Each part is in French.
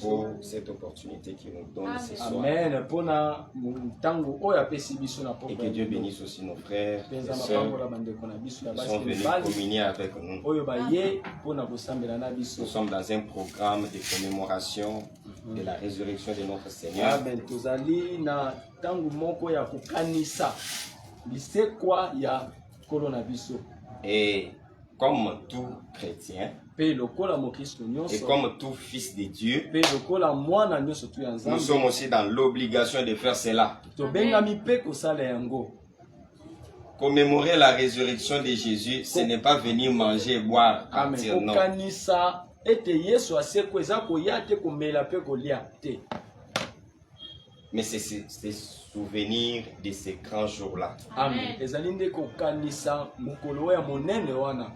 pour cette opportunité qu'il nous donne ce soir. Amen. Et que Dieu bénisse aussi nos frères et sœurs qui sont venus communier avec nous. Nous sommes dans un programme de commémoration de la résurrection de notre Seigneur. Amen. Et comme tout chrétien, et comme tout fils de Dieu, nous sommes aussi dans l'obligation de faire cela. Commémorer la résurrection de Jésus, ce n'est pas venir manger et boire. Non. Mais c'est se souvenir de ces grands jours-là.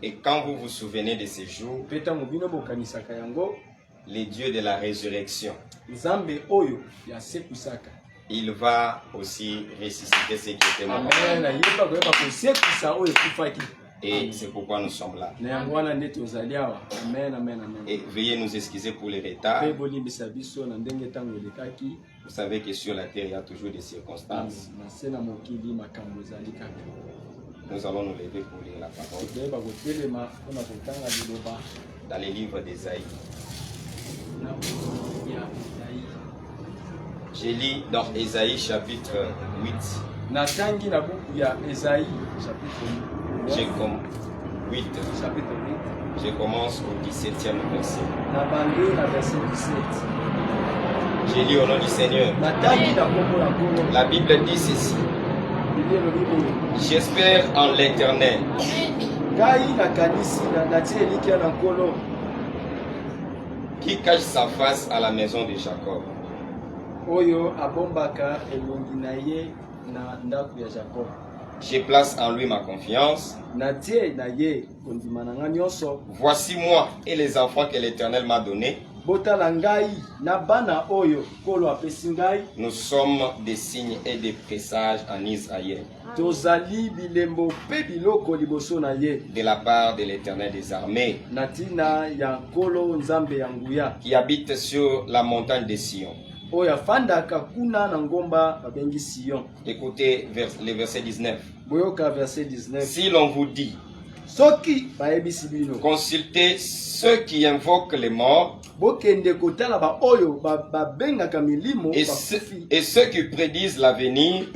Et quand vous vous souvenez de ces jours, le Dieu de la résurrection, il va aussi ressusciter ceux qui étaient morts. Et c'est pourquoi nous sommes là. Et veuillez nous excuser pour les retards. Vous savez que sur la terre, il y a toujours des circonstances. Nous allons nous lever pour lire la parole dans les livres d'Ésaïe. Je lis dans Ésaïe chapitre 8. Je commence au 17e verset. Je lis au nom du Seigneur. La Bible dit ceci. J'espère en l'Éternel. Qui cache sa face à la maison de Jacob. Je place en lui ma confiance. Voici moi et les enfants que l'Éternel m'a donnés. Nous sommes des signes et des présages en Israël. De la part de l'Éternel des armées, qui habite sur la montagne de Sion. Écoutez le verset 19. Si l'on vous dit, consultez ceux qui invoquent les morts et ceux qui prédisent l'avenir,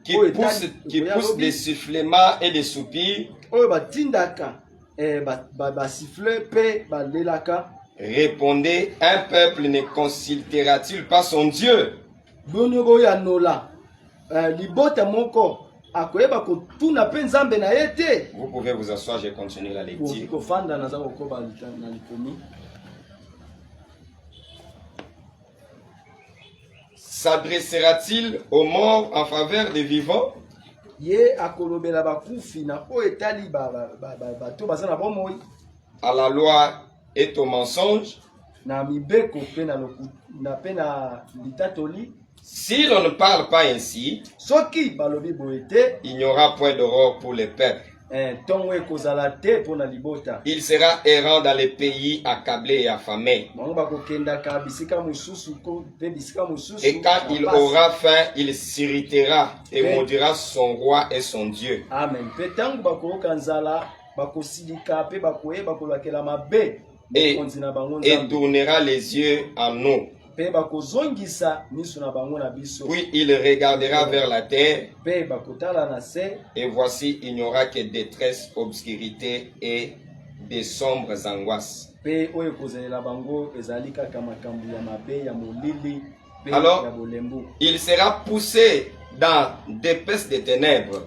qui poussent des sifflements et des soupirs, répondez, un peuple ne consultera-t-il pas son Dieu? Vous pouvez vous asseoir, je continue la lecture. S'adressera-t-il aux morts en faveur des vivants? À la loi et au mensonge? Si l'on ne parle pas ainsi, il n'y aura point d'aurore pour les peuples. Il sera errant dans les pays, accablé et affamé. Et quand il aura faim, il s'irritera et maudira son roi et son Dieu. Amen. Et tournera les yeux en nous. Puis il regardera vers la terre. Et voici, il n'y aura que détresse, obscurité et des sombres angoisses. Alors, il sera poussé dans d'épaisses des ténèbres.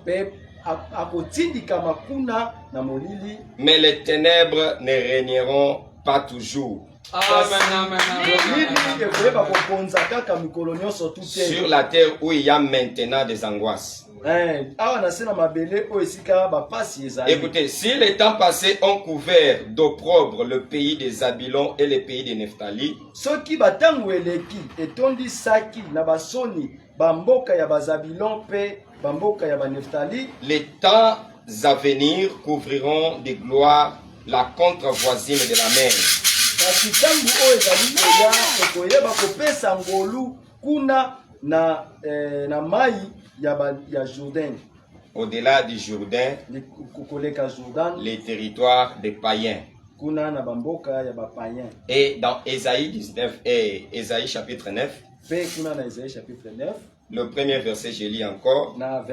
Mais les ténèbres ne régneront pas toujours. Sur la terre où il y a maintenant des angoisses. Écoutez, si les temps passés ont couvert d'opprobre le pays des Zabylons et le pays de Nephtali, les temps à venir couvriront de gloire la contre-voisine de la mer. Au-delà du Jourdain, les territoires des païens. Et dans Ésaïe 19 et Ésaïe chapitre 9, le premier verset, je lis encore. La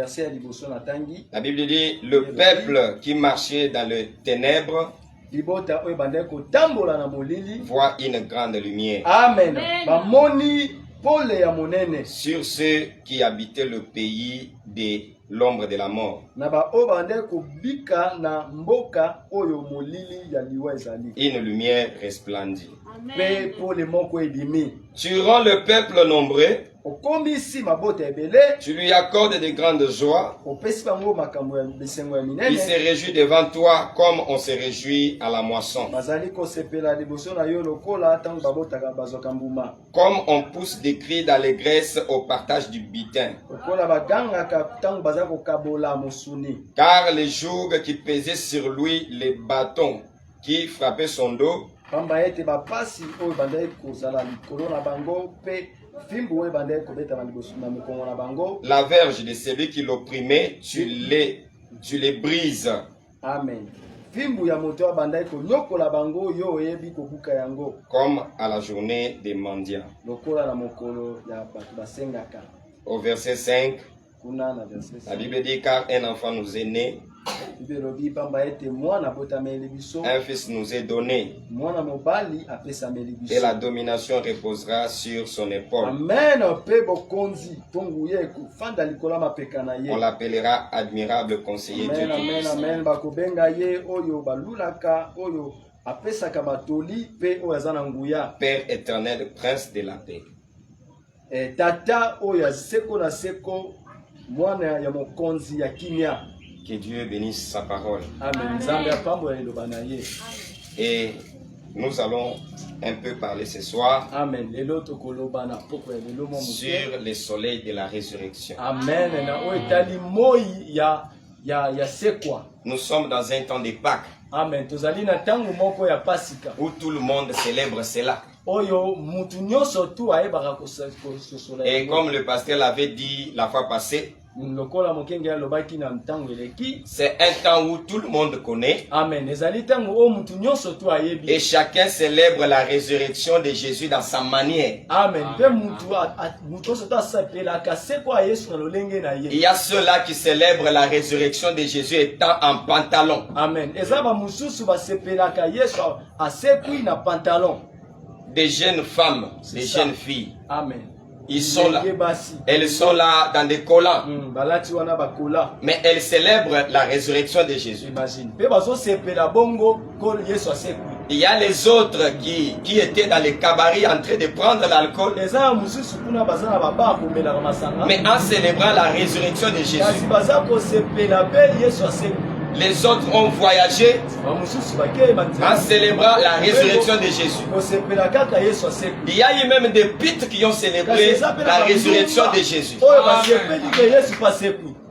Bible dit, le peuple qui marchait dans les ténèbres voit une grande lumière. Amen. Sur ceux qui habitaient le pays de l'ombre de la mort. Une lumière resplendit. Tu rends le peuple nombreux. Tu lui accordes de grandes joies. Il se réjouit devant toi comme on se réjouit à la moisson. Comme on pousse des cris d'allégresse au partage du butin. Car les jougs qui pesaient sur lui, les bâtons qui frappaient son dos, la verge de celui qui l'opprimait, tu les brises. Amen. Comme à la journée des mendiants. Au verset 5, la Bible dit, car un enfant nous est né, un fils nous est donné, et la domination reposera sur son épaule. On l'appellera admirable conseiller de Dieu, Père éternel, prince de la paix. Que Dieu bénisse sa parole. Amen. Et nous allons un peu parler ce soir sur le soleil de la résurrection. Amen. Nous sommes dans un temps de Pâques. Amen. Où tout le monde célèbre cela. Et comme le pasteur l'avait dit la fois passée, c'est un temps où tout le monde connaît. Amen. Et chacun célèbre la résurrection de Jésus dans sa manière. Amen. Il y a ceux-là qui célèbrent la résurrection de Jésus étant en pantalon. Amen. Des jeunes femmes, des jeunes filles. Amen. Ils sont là. Elles sont là dans des collants. Mais elles célèbrent la résurrection de Jésus. Il y a les autres qui étaient dans les cabarets en train de prendre l'alcool. Mais en célébrant la résurrection de Jésus. Les autres ont voyagé en célébrant la résurrection de Jésus. Il y a eu même des pitres qui ont célébré la résurrection de Jésus.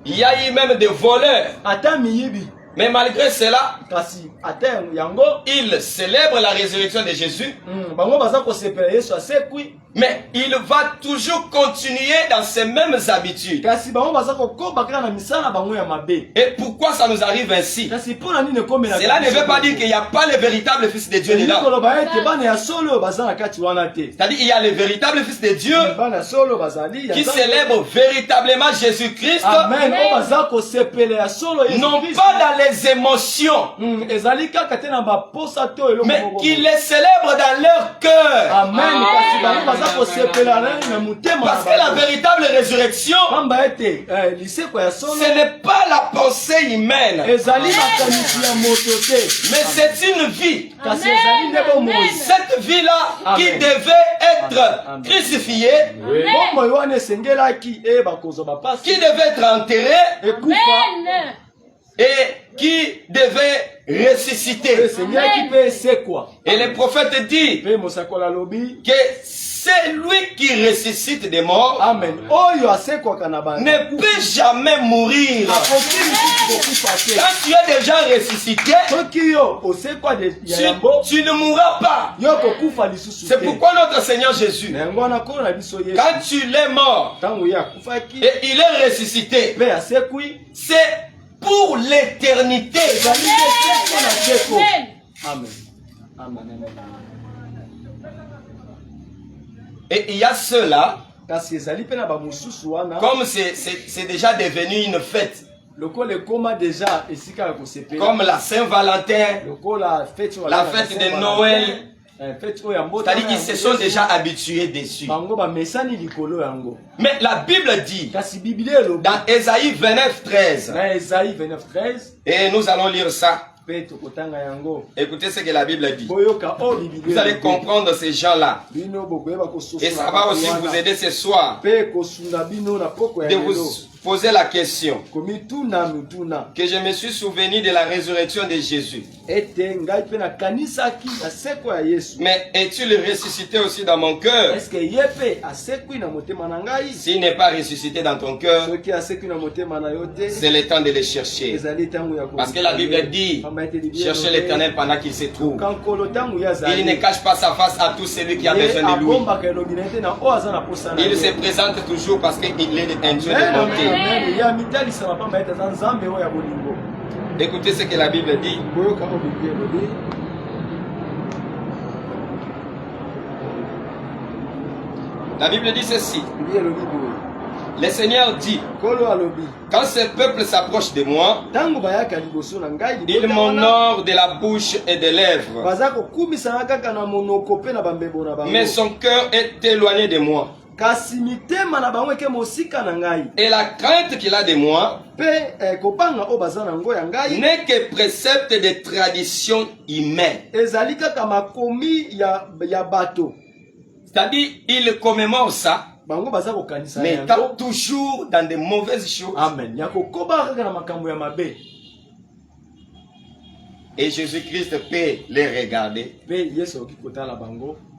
Il y a eu même des voleurs. Mais malgré cela, il célèbre la résurrection de Jésus. Mais il va toujours continuer dans ces mêmes habitudes. Et pourquoi ça nous arrive ainsi? Cela ne veut pas dire qu'il n'y a pas le véritable Fils de Dieu dedans. C'est-à-dire qu'il y a le véritable Fils de Dieu qui célèbre véritablement Jésus-Christ. Non pas dans les émotions, mais qui les célèbrent dans leur cœur. Parce que la véritable résurrection, ce n'est pas la pensée humaine, mais c'est une vie. Cette vie-là qui devait être crucifiée, qui devait être enterrée, et qui devait ressusciter. Et le prophète dit que C'est lui qui ressuscite des morts. Amen. Ne peut jamais mourir. Quand tu es déjà ressuscité, tu ne mourras pas. C'est pourquoi notre Seigneur Jésus, quand tu l'es mort et il est ressuscité, c'est pour l'éternité. Amen. Amen. Et il y a ceux-là, comme c'est déjà devenu une fête, comme la Saint-Valentin, la fête de Noël, c'est-à-dire qu'ils se sont déjà habitués dessus. Mais la Bible dit, dans Ésaïe 29, 13, et nous allons lire ça. Écoutez ce que la Bible dit. Vous allez comprendre ces gens-là. Et ça va aussi vous aider ce soir de vous poser la question que je me suis souvenu de la résurrection de Jésus. Mais est-il ressuscité aussi dans mon cœur? S'il n'est pas ressuscité dans ton cœur, c'est le temps de le chercher. Parce que la Bible dit, cherchez l'Éternel pendant qu'il se trouve. Il ne cache pas sa face à tout celui qui a besoin de lui. Il se présente toujours parce qu'il est un Dieu de bonté. Écoutez ce que la Bible dit. La Bible dit ceci. Le Seigneur dit, quand ce peuple s'approche de moi, il m'honore de la bouche et des lèvres, mais son cœur est éloigné de moi. Et la crainte qu'il a de moi n'est que précepte de tradition humaine. C'est-à-dire, il commémore ça, mais étant toujours dans de mauvaises choses. Amen. Et Jésus-Christ peut les regarder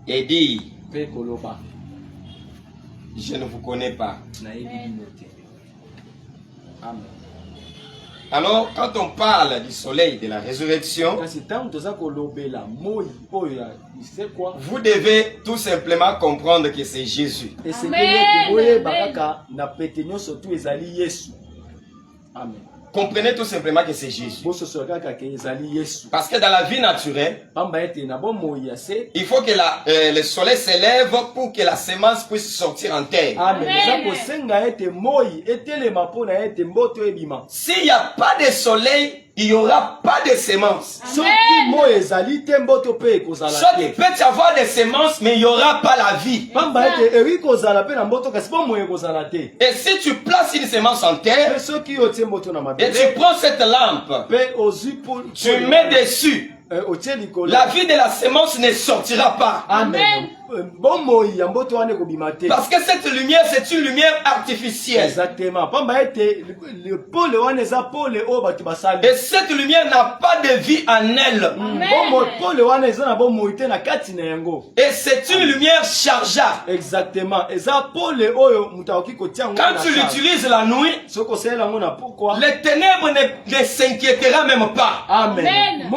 et dire, je ne vous connais pas. Amen. Alors, quand on parle du soleil de la résurrection, vous devez tout simplement comprendre que c'est Jésus. Amen. Comprenez tout simplement que c'est Jésus. Parce que dans la vie naturelle, il faut que le soleil s'élève pour que la semence puisse sortir en terre. S'il n'y a pas de soleil, il n'y aura pas de semences. Soit il peut y avoir des semences, mais il n'y aura pas la vie. Et si tu places une semence en terre, et tu prends cette lampe, tu mets dessus, la vie de la semence ne sortira pas. Amen. Parce que cette lumière, c'est une lumière artificielle. Exactement. Et cette lumière n'a pas de vie en elle. Et c'est une lumière chargeable. Exactement. Quand tu l'utilises la nuit, les ténèbres ne s'inquiétera même pas. Amen.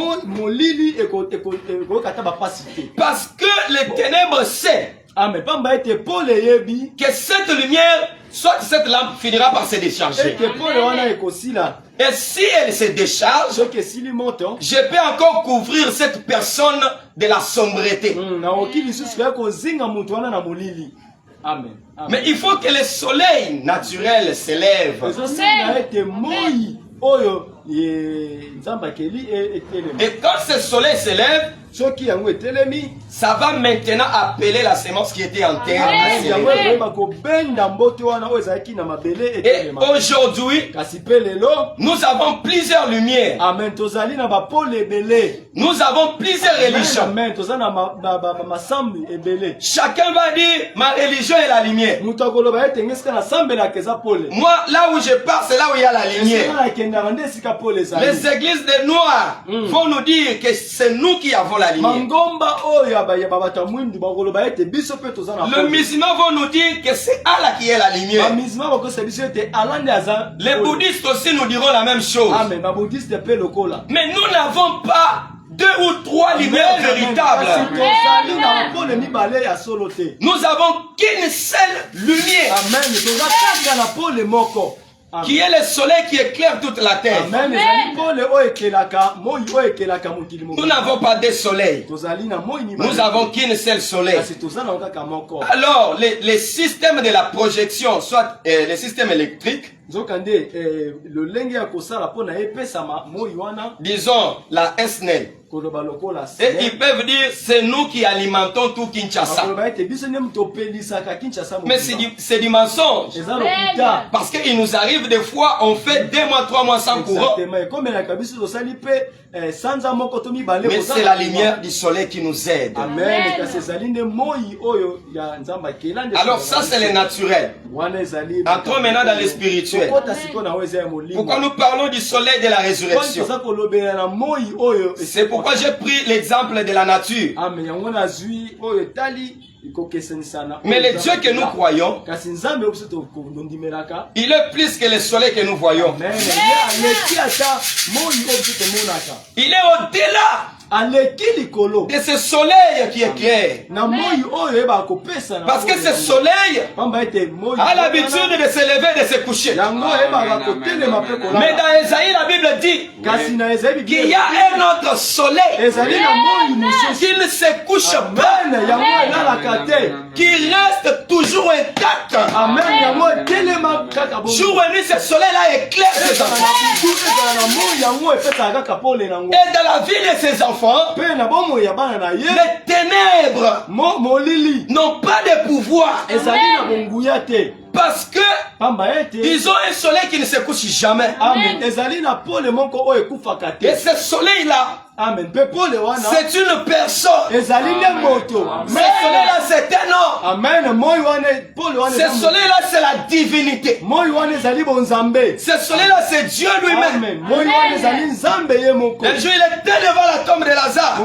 Parce que les ténèbres sait que cette lumière, soit cette lampe finira par se décharger. Et si elle se décharge, je peux encore couvrir cette personne de la sombreté. Amen. Mais il faut que le soleil naturel s'élève. Et quand ce soleil s'élève, ça va maintenant appeler la semence qui était en terre. Et aujourd'hui, nous avons plusieurs lumières. Nous avons plusieurs religions. Chacun va dire, ma religion est la lumière. Moi, là où je pars, c'est là où il y a la lumière. Les églises des Noirs vont nous dire que c'est nous qui avons la lumière. Les musulmans vont nous dire que c'est Allah qui est la lumière. Les bouddhistes aussi nous diront la même chose. Mais nous n'avons pas deux ou trois lumières véritables. Nous avons qu'une seule lumière. Qui est le soleil qui éclaire toute la terre. Nous n'avons pas de soleil. Nous avons qu'une seule soleil. Alors, les systèmes de la projection, soit les systèmes électriques, disons la SNEL, et ils peuvent dire c'est nous qui alimentons tout Kinshasa. Mais c'est du mensonge. Parce qu'il nous arrive des fois, on fait 2 mois, 3 mois sans courant. Mais c'est la lumière du soleil qui nous aide. Alors ça c'est le naturel. Entrons maintenant dans le spirituel. Pourquoi nous parlons du soleil de la résurrection? C'est pourquoi j'ai pris l'exemple de la nature. Mais le Dieu que nous croyons, il est plus que le soleil que nous voyons. Il est au-delà de ce soleil qui éclaire. Parce que ce soleil a l'habitude de se lever et de se coucher. Mais dans Esaïe, la Bible dit qu'il y a un autre soleil qui ne se couche pas, qui reste toujours intact. Jour et nuit, ce soleil-là éclaire ses enfants. Et dans la vie de ses enfants, les ténèbres n'ont pas de pouvoir. Parce que ils ont un soleil qui ne se couche jamais. Et ce soleil-là, c'est une personne. Mais ce soleil-là, c'est un homme. Ce soleil-là, c'est la divinité. Ce soleil-là, c'est Dieu lui-même. Un jour, il était devant la tombe de Lazare.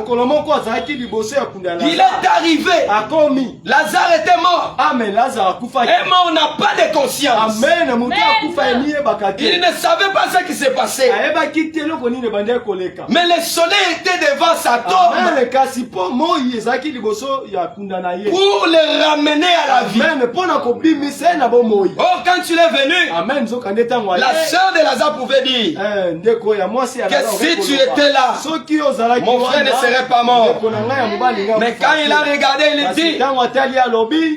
Il est arrivé. Lazare était mort. Et mort n'a pas de conscience. Il ne savait pas ce qui s'est passé. Mais le soleil était devant sa tombe pour le ramener à la vie. Oh, quand tu es venu, la sœur de Lazare pouvait dire que si tu étais là, mon frère ne serait pas mort. Mais quand il a regardé, il dit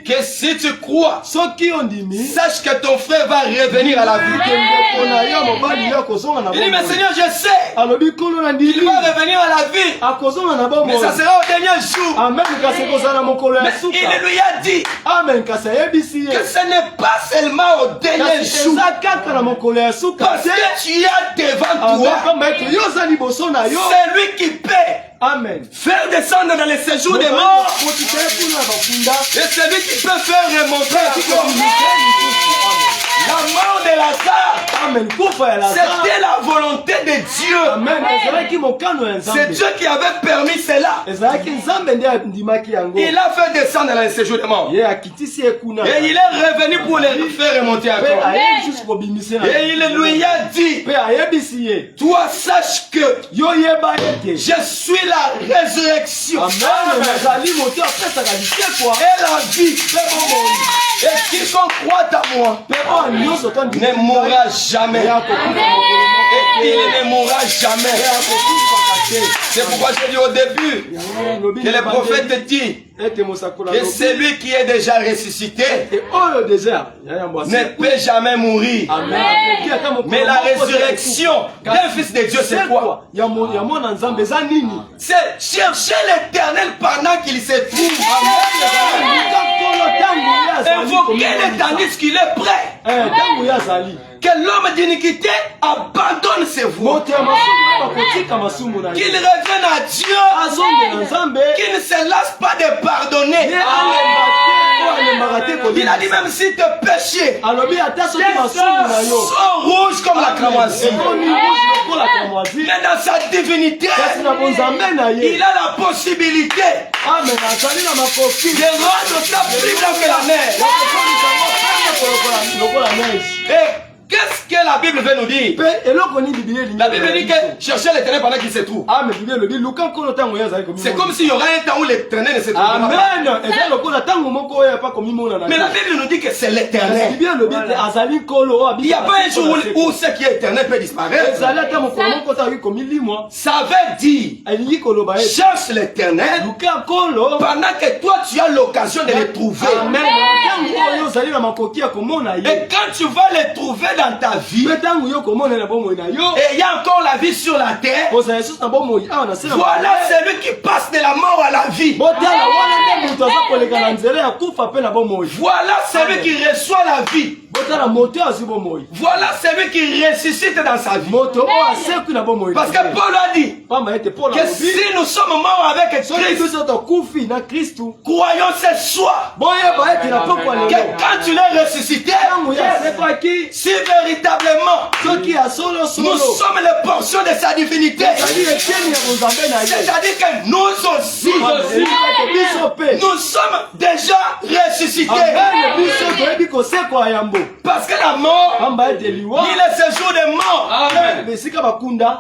que si tu crois, sache que ton frère va revenir à la vie. Il dit, mais Seigneur, je sais, il va revenir à la vie, mais ça sera au dernier jour. Mais il lui a dit que ce n'est pas seulement au dernier jour, parce que tu as devant toi celui qui paie. Amen. Faire descendre dans les séjours des morts. Et celui qui peut faire remonter la mort de Lazare. C'était la volonté de Dieu. C'est Dieu qui avait permis cela. Il a fait descendre dans les séjours des morts. Et il est revenu pour les faire remonter encore. Et il lui a dit, toi sache que je suis la résurrection et la vie. Et quiconque croit à moi ne mourra jamais. Et il ne mourra jamais. C'est pourquoi j'ai dit au début que le prophète dit que celui qui est déjà ressuscité ne peut jamais mourir. Mais la résurrection d'un fils de Dieu, c'est quoi? C'est chercher l'éternel pendant qu'il se trouve. invoquez-le tandis qu'il est prêt. Que l'homme d'iniquité abandonne ses voies. Qu'il revienne à Dieu. Qu'il ne se lasse pas de pardonner. Il a dit même si tes péchés sont rouges comme la cramoisie, mais dans sa divinité, il a la possibilité de rendre ta plus blanc que la neige. Et qu'est-ce que la Bible veut nous dire? La Bible dit que chercher l'éternel pendant qu'il se trouve. C'est comme s'il y aurait un temps où l'éternel ne se trouve pas. Mais la Bible nous dit que c'est l'éternel. Il n'y a pas un jour où ce qui est éternel peut disparaître. Ça veut dire, cherche l'éternel pendant que toi tu as l'occasion de le trouver. Et quand tu vas le trouver dans ta vie, et il y a encore la vie sur la terre, voilà celui qui passe de la mort à la vie. Voilà celui qui reçoit la vie. Voilà celui qui ressuscite dans sa vie. Parce que Paul a dit que si nous sommes morts avec Christ, croyons ce soir que quand tu l'as ressuscité, si véritablement nous sommes les portions de sa divinité, c'est-à-dire que nous aussi nous sommes déjà ressuscités. Parce que la mort, ni le séjour des morts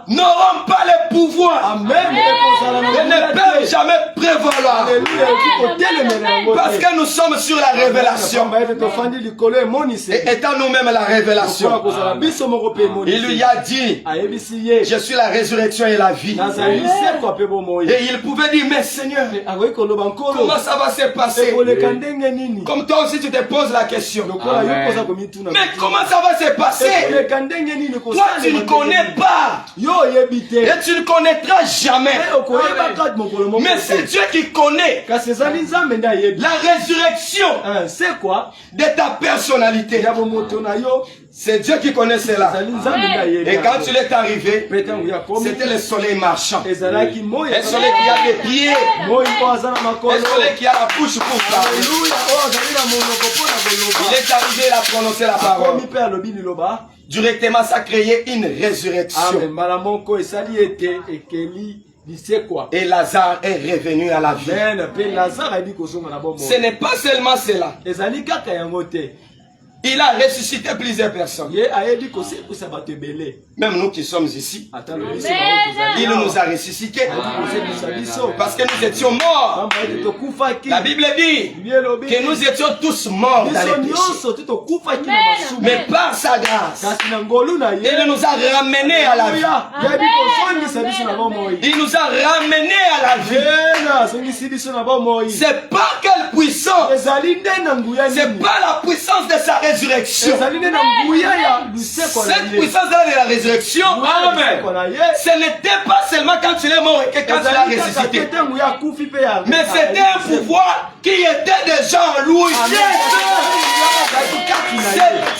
n'auront pas le pouvoir et ne peuvent jamais prévaloir. Parce que nous sommes sur la révélation. Et étant nous-mêmes la révélation, il lui a dit, je suis la résurrection et la vie. Et il pouvait dire, mais Seigneur, comment ça va se passer? Comme toi aussi tu te poses la question. Mais comment ça va se passer? Toi tu ne connais pas. Et tu ne connaîtras jamais. Mais c'est Dieu qui connaît la résurrection de ta personnalité. C'est Dieu qui connaît cela. Et quand tu l'es arrivé, c'était le soleil marchand. Un soleil qui a des pieds. Un soleil qui a la bouche pour parler. Il est arrivé, il a prononcé la parole. Directement, ça a créé une résurrection. Et Lazare est revenu à la vie. Ce n'est pas seulement cela. Il a ressuscité plusieurs personnes. Même nous qui sommes ici, il nous a ressuscités. Parce que nous étions morts. La Bible dit que nous étions tous morts dans les péchés. Mais par sa grâce, il nous a ramenés à la vie. Il nous a ramenés à la vie. C'est pas quelle puissance. C'est pas la puissance de sa résurrection. Cette puissance de la résurrection, ce n'était pas seulement quand tu es mort et que quand tu l'as ressuscité. Mais c'était un pouvoir qui était déjà en lui.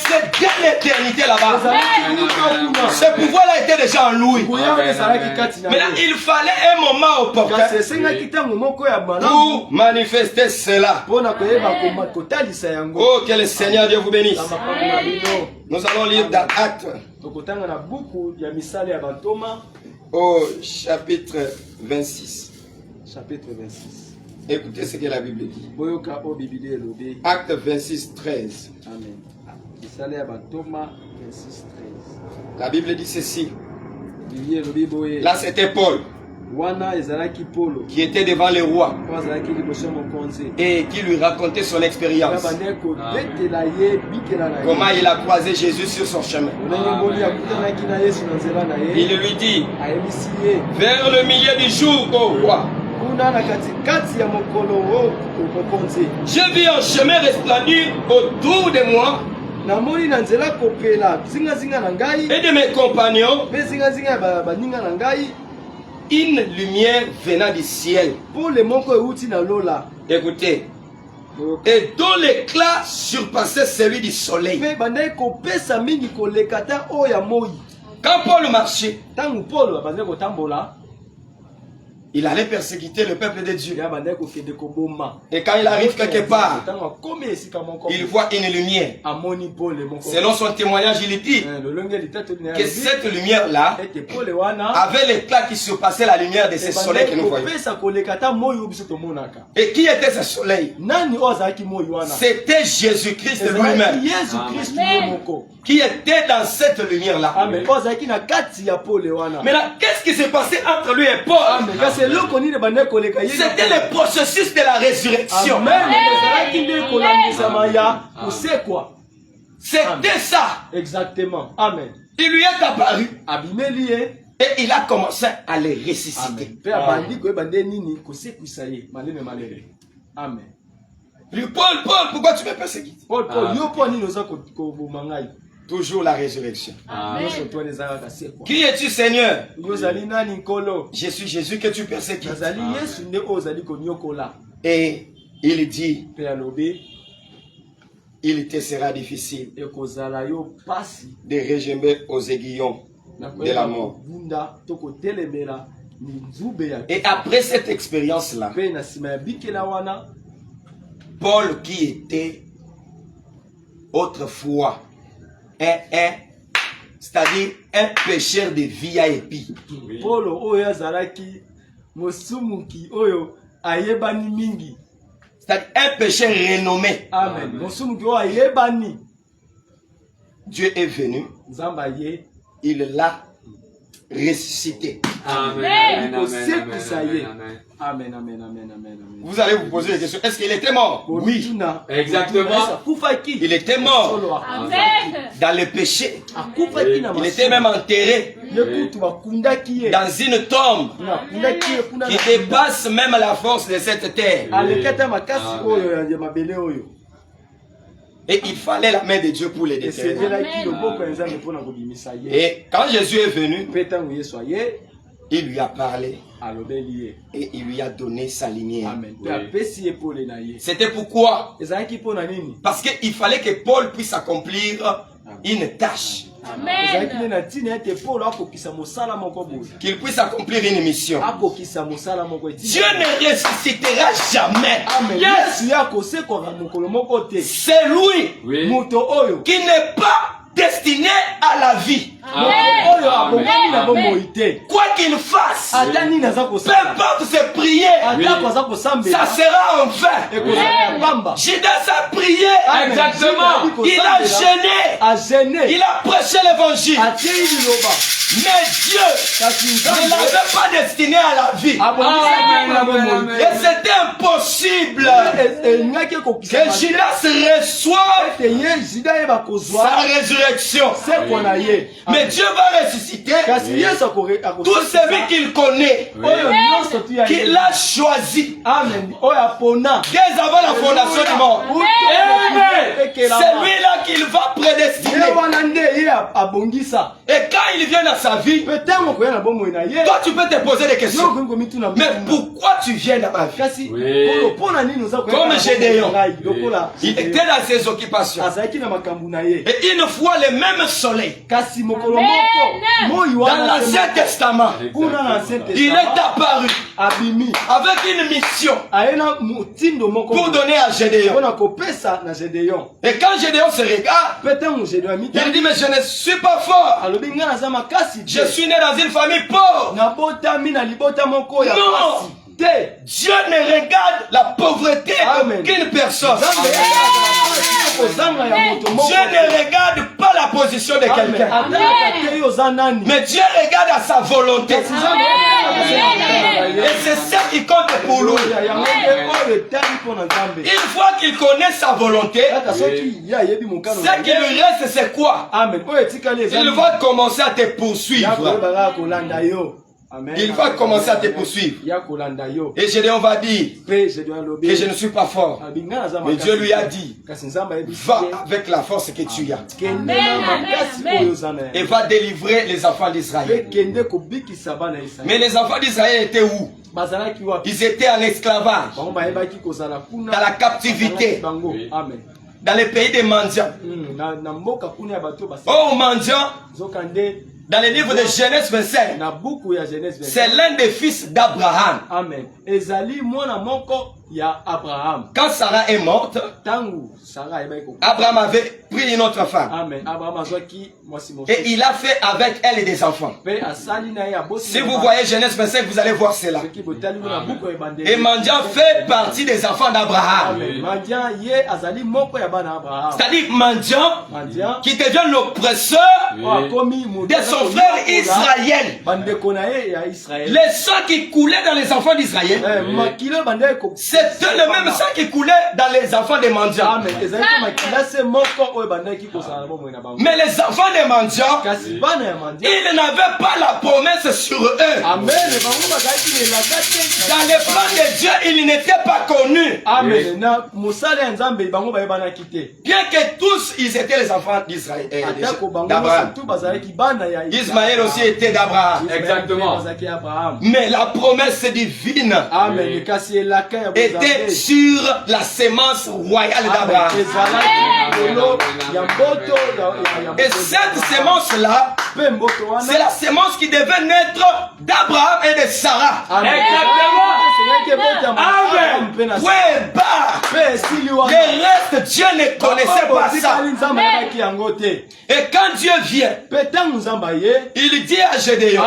C'est dès l'éternité là-bas. Ce pouvoir-là était déjà en lui. Mais là, il fallait un moment opportun pour manifester cela. Oh, que le Seigneur Dieu vous bénisse. Nous allons lire dans Actes au chapitre 26. Écoutez ce que la Bible dit. Acte 26, 13. Amen. La Bible dit ceci. Là, c'était Paul qui était devant le roi et qui lui racontait son expérience. Comment il a croisé Jésus sur son chemin. Il lui dit, vers le milieu du jour, ô roi, j'ai vu un chemin resplendir autour de moi et de mes compagnons, une lumière venant du ciel. Écoutez, et dont l'éclat surpassait celui du soleil. Quand Paul marchait, il allait persécuter le peuple de Dieu. Et quand il arrive quelque part, il voit une lumière. Selon son témoignage, il dit que cette lumière-là avait l'éclat qui surpassait la lumière de ce soleil que nous voyons. Et qui était ce soleil? C'était Jésus-Christ lui-même qui était dans cette lumière-là. Maintenant, qu'est-ce qui s'est passé entre lui et Paul? C'était le processus de la résurrection. C'était ça. Exactement. Amen. Il lui est apparu. Et il a commencé à les ressusciter. Amen. Lui, Paul, pourquoi tu me persécutes? Toujours la résurrection. Amen. Qui es-tu, Seigneur? Je suis Jésus que tu persécutes. Et il dit, il te sera difficile de retomber aux aiguillons de la mort. Et après cette expérience-là, Paul, qui était autrefois c'est-à-dire un pécheur de VIP. C'est-à-dire un pécheur renommé. Amen. Dieu est venu. Il l'a ressuscité. Amen. Amen, amen, amen, amen. Vous allez vous poser la question, est-ce qu'il était mort? Oui. Exactement. Il était mort. Amen. Dans le péché. Il était même enterré dans une tombe qui dépasse même la force de cette terre. Et il fallait la main de Dieu pour les déterrer. Et quand Jésus est venu, il lui a parlé et il lui a donné sa lumière. C'était pourquoi? Parce qu'il fallait que Paul puisse accomplir une tâche. Amen. Qu'il puisse accomplir une mission. Dieu ne ressuscitera jamais. C'est lui qui n'est pas destiné à la vie. Quoi qu'il fasse, peu importe ses prières, ça sera en vain. Judas a prié. Exactement. Il a gêné. Il a prêché l'évangile. Mais Dieu ne l'avait pas destiné à la vie. Et c'était impossible que Judas reçoive sa résurrection. Mais Dieu va ressusciter tout celui qu'il connaît, qu'il a choisi dès avant la fondation du monde. C'est lui-là qu'il va prédestiner. Et quand il vient dans sa vie, toi tu peux te poser des questions. Mais pourquoi tu viens dans ma vie? Comme Gédéon, il était dans ses occupations. Et une fois le même soleil dans l'Ancien Testament, il est apparu avec une mission pour donner à Gédéon. Et quand Gédéon se regarde, il dit, mais je ne suis pas fort. Je suis né dans une famille pauvre. Non, Dieu ne regarde la pauvreté d'aucune personne. Dieu ne regarde pas la position de quelqu'un. Mais Dieu regarde à sa volonté. Et c'est ça qui compte pour lui. Une fois qu'il connaît sa volonté, ce qui lui reste, c'est quoi? Il va commencer à te poursuivre. Il va commencer à te poursuivre. Et Gédéon va dire que je ne suis pas fort. Mais Dieu lui a dit, va avec la force que tu as. Et va délivrer les enfants d'Israël. Mais les enfants d'Israël étaient où? Ils étaient en esclavage, dans la captivité, dans les pays des mendiants. Oh, mendiants, dans le livre de Genèse 25, c'est l'un des fils d'Abraham. Quand Sarah est morte, Abraham avait pris une autre femme. Et il a fait avec elle des enfants. Si vous voyez Genèse 25, vous allez voir cela. Et mendiant fait partie des enfants d'Abraham. C'est-à-dire mendiant qui devient l'oppresseur de son frère Israël. Les sangs qui coulaient dans les enfants d'Israël, c'était le même sang qui coulait dans les enfants des mendiants. Mais les enfants des mendiants, ils n'avaient pas la promesse sur eux. Dans le plan de Dieu, ils n'étaient pas connus. Bien que tous, ils étaient les enfants d'Israël, d'Abraham. Ismaël aussi était d'Abraham. Exactement. Mais la promesse divine était sur la sémence royale d'Abraham. Et cette sémence-là, c'est la sémence qui devait naître d'Abraham et de Sarah. Exactement. Amen. Le reste, Dieu ne connaissait pas ça. Et quand Dieu vient, il dit à Gédéon,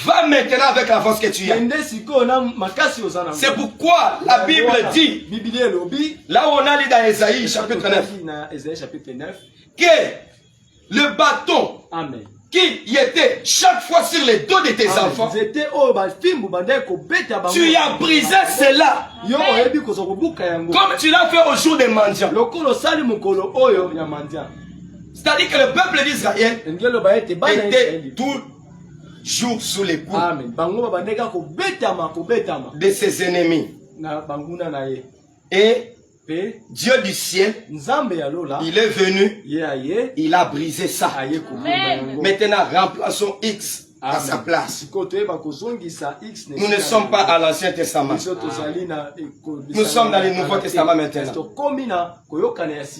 va maintenant avec la force que tu as. C'est pourquoi la Bible dit, là où on a lu dans Ésaïe chapitre 9, que le bâton qui était chaque fois sur les dos de tes enfants, tu as brisé cela. Comme tu l'as fait au jour des mendiants. C'est-à-dire que le peuple d'Israël était toujours sous les coups de ses ennemis. Et Dieu du ciel, il est venu, il a brisé ça. Maintenant, remplaçons X à sa place. Nous ne sommes pas à l'Ancien Testament. Nous sommes dans le Nouveau Testament maintenant.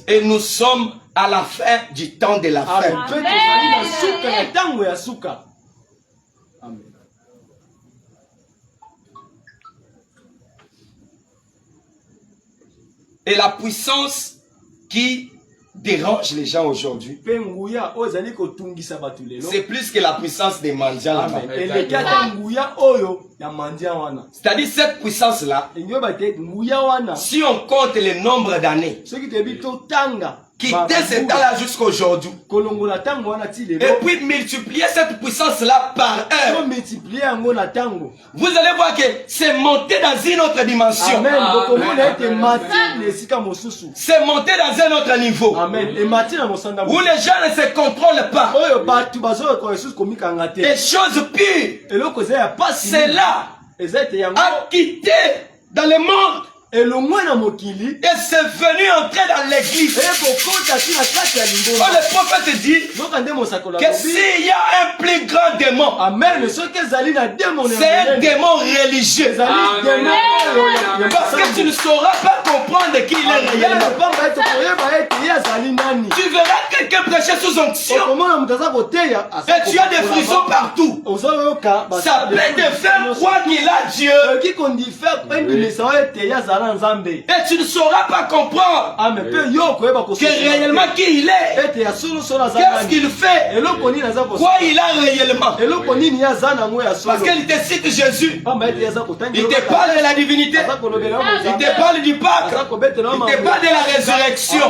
Et nous sommes à la fin du temps de la fin. Amen. Et la puissance qui dérange les gens aujourd'hui, c'est plus que la puissance des mendiants. C'est-à-dire cette puissance-là, si on compte le nombre d'années, qui dès ce temps-là jusqu'à aujourd'hui, et puis multiplier cette puissance-là par un, vous allez voir que c'est monté dans une autre dimension. C'est monté dans un autre niveau. Où les gens ne se contrôlent pas. Les choses pires, c'est là à quitter dans le monde. Et c'est venu entrer dans l'église. Oh, le prophète dit que s'il y a un plus grand démon, c'est un démon religieux. Parce que tu ne sauras pas comprendre qui il est réellement. Tu verras quelqu'un prêcher sous onction et tu as des frissons partout. Ça peut te faire croire qu'il a Dieu. Et tu ne sauras pas comprendre que réellement qui il est, qu'est-ce qu'il fait, quoi il a réellement. Parce qu'il te cite Jésus, il te parle de la divinité, il te parle du Pâques, il te parle de la résurrection.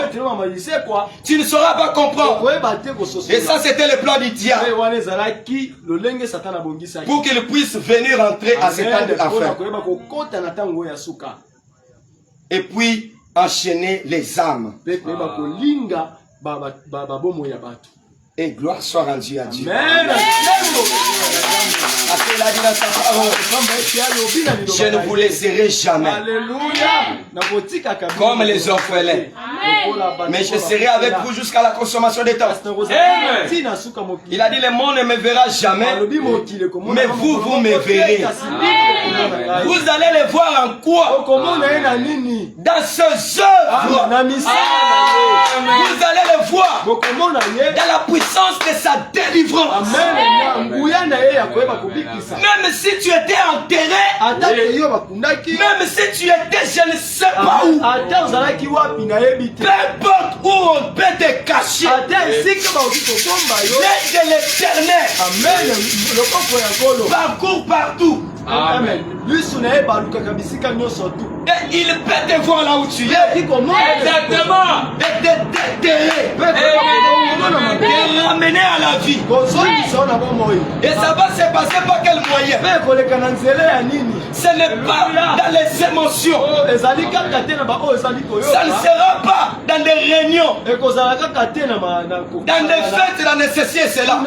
Tu ne sauras pas comprendre. Et ça c'était le plan du diable, pour qu'il puisse venir entrer à cet temps de la fin. Et puis enchaîner les âmes. Et gloire soit rendue à Dieu. Amen. Parce qu'il a dit dans sa parole, je ne vous laisserai jamais. Comme les orphelins. Mais je serai avec vous jusqu'à la consommation des temps. Il a dit, le monde ne me verra jamais. Mais vous, vous me verrez. Vous allez les voir en quoi? Dans ses œuvres. Vous allez les voir dans la puissance de sa délivrance. Même si tu étais enterré, même si tu étais je ne sais pas où, peu importe où on peut te cacher, l'aide de l'éternel parcourt partout. Amen. Et il peut te voir là où tu es. Exactement. De te déterrer. De te ramener à la vie. Et ça va se passer par quel moyen? Ce n'est pas dans les émotions. Ça ne sera pas dans des réunions. Dans des fêtes, dans les ceci et cela.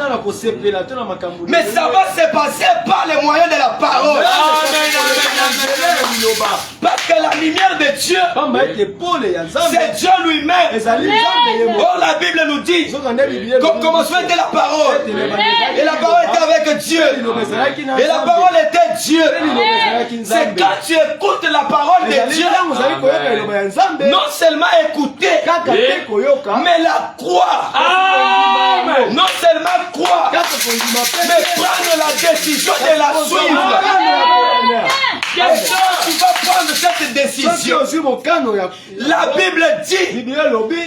Mais ça va se passer par les moyens de la parole. Parce que la lumière de Dieu, c'est Dieu lui-même. Oh, la Bible nous dit qu'au commencement était la parole. Et la parole était avec Dieu. Et la parole était Dieu. C'est quand tu écoutes la parole de Dieu, non seulement écouter, mais la croire. Non seulement croire, mais prendre la décision de la suivre. Tu vas prendre cette décision. La Bible dit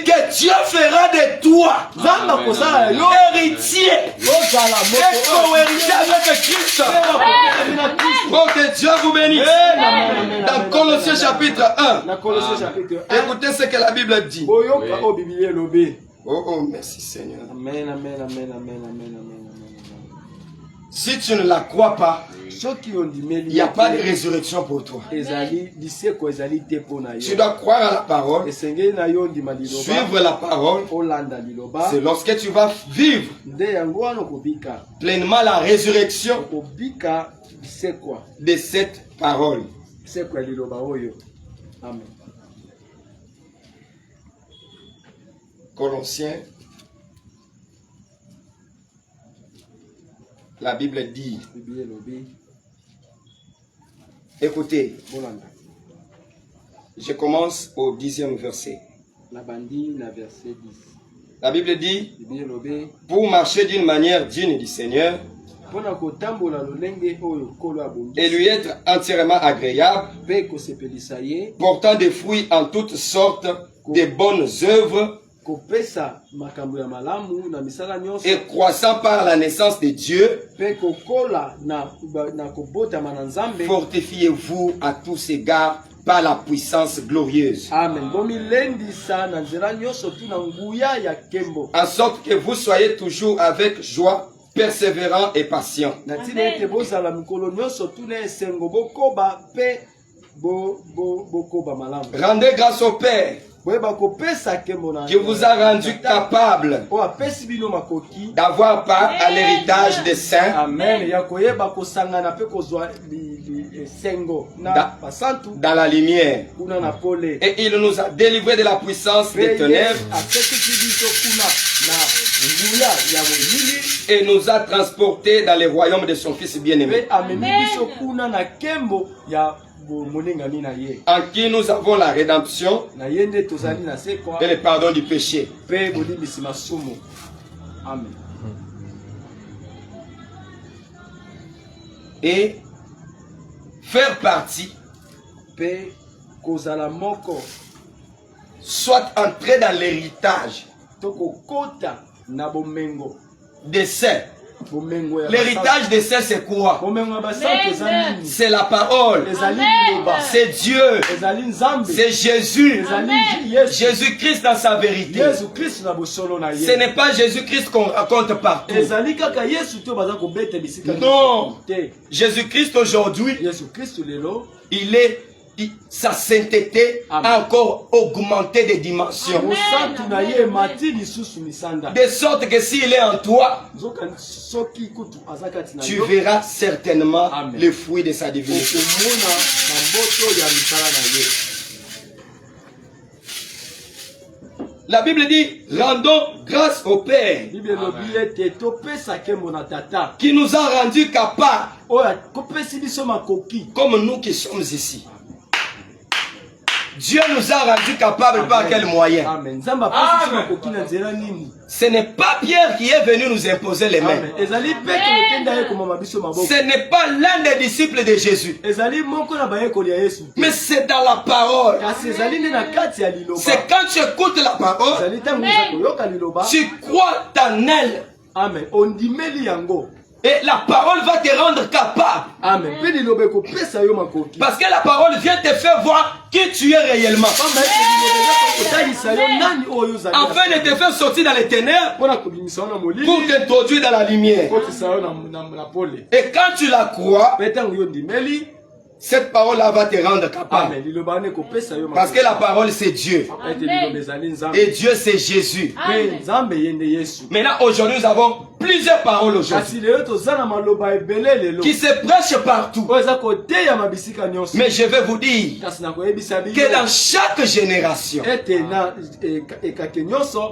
que Dieu fera de toi héritier et co-héritier avec Christ. Bon, que Dieu vous bénisse. Dans Colossiens chapitre 1, écoutez ce que la Bible dit. Oh, merci Seigneur. Amen, amen, amen, amen, amen, amen. Si tu ne la crois pas, il n'y a pas de résurrection pour toi. Tu dois croire à la parole, suivre la parole. C'est lorsque tu vas vivre pleinement la résurrection de cette parole. Amen. Colossiens, la Bible dit, écoutez, je commence au 10e verset. La Bible dit, pour marcher d'une manière digne du Seigneur et lui être entièrement agréable, portant des fruits en toutes sortes de bonnes œuvres, et croissant par la naissance de Dieu, fortifiez-vous à tous égards par la puissance glorieuse. Amen. En sorte que vous soyez toujours avec joie, persévérant et patient. Rendez grâce au Père qui vous a rendu capable d'avoir part à l'héritage des saints dans la lumière. Et il nous a délivrés de la puissance des ténèbres et nous a transportés dans le royaume de son Fils bien-aimé, en qui nous avons la rédemption et le pardon du péché. Amen. Et faire partie, soit entrer dans l'héritage des saints. L'héritage des saints, c'est quoi? C'est la parole. C'est Dieu. C'est Jésus. Jésus-Christ dans sa vérité. Ce n'est pas Jésus-Christ qu'on raconte partout. Non. Jésus-Christ aujourd'hui, il est sa sainteté a encore augmenté de dimensions. De sorte que s'il est en toi, tu verras certainement le fruit de sa divinité. La Bible dit, rendons grâce au Père qui nous a rendus capables, comme nous qui sommes ici. Dieu nous a rendus capables par quel moyen? Ce n'est pas Pierre qui est venu nous imposer les mains. Ce n'est pas l'un des disciples de Jésus. Mais c'est dans la parole. C'est quand tu écoutes la parole, tu crois en elle. Et la parole va te rendre capable. Amen. Parce que la parole vient te faire voir qui tu es réellement. Afin de te faire sortir dans les ténèbres pour t'introduire dans la lumière. Et quand tu la crois, cette parole-là va te rendre capable. Parce que la parole c'est Dieu. Et Dieu c'est Jésus. Maintenant aujourd'hui nous avons plusieurs paroles aujourd'hui qui se prêchent partout. Mais je vais vous dire que dans chaque génération,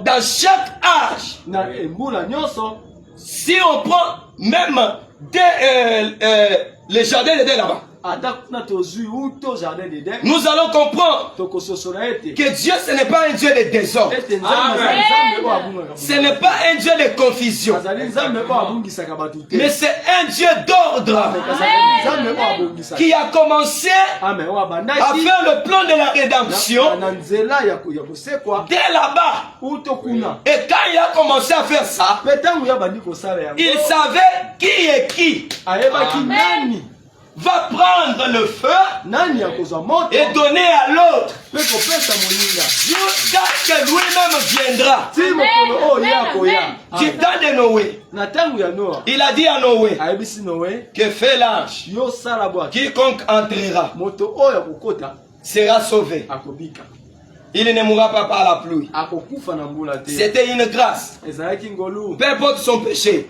dans chaque âge, si on prend même les jardins d'Éden là-bas, nous allons comprendre que Dieu ce n'est pas un Dieu de désordre. Ce n'est pas un Dieu de confusion. Mais c'est un Dieu d'ordre qui a commencé à faire le plan de la rédemption dès là-bas. Et quand il a commencé à faire ça, il savait qui est qui va prendre le feu et donner à l'autre jusqu'à ce que lui-même viendra. Du temps de Noé, il a dit à Noé que fait l'ange, quiconque entrera sera sauvé. Il ne mourra pas par la pluie. C'était une grâce. Peu importe son péché,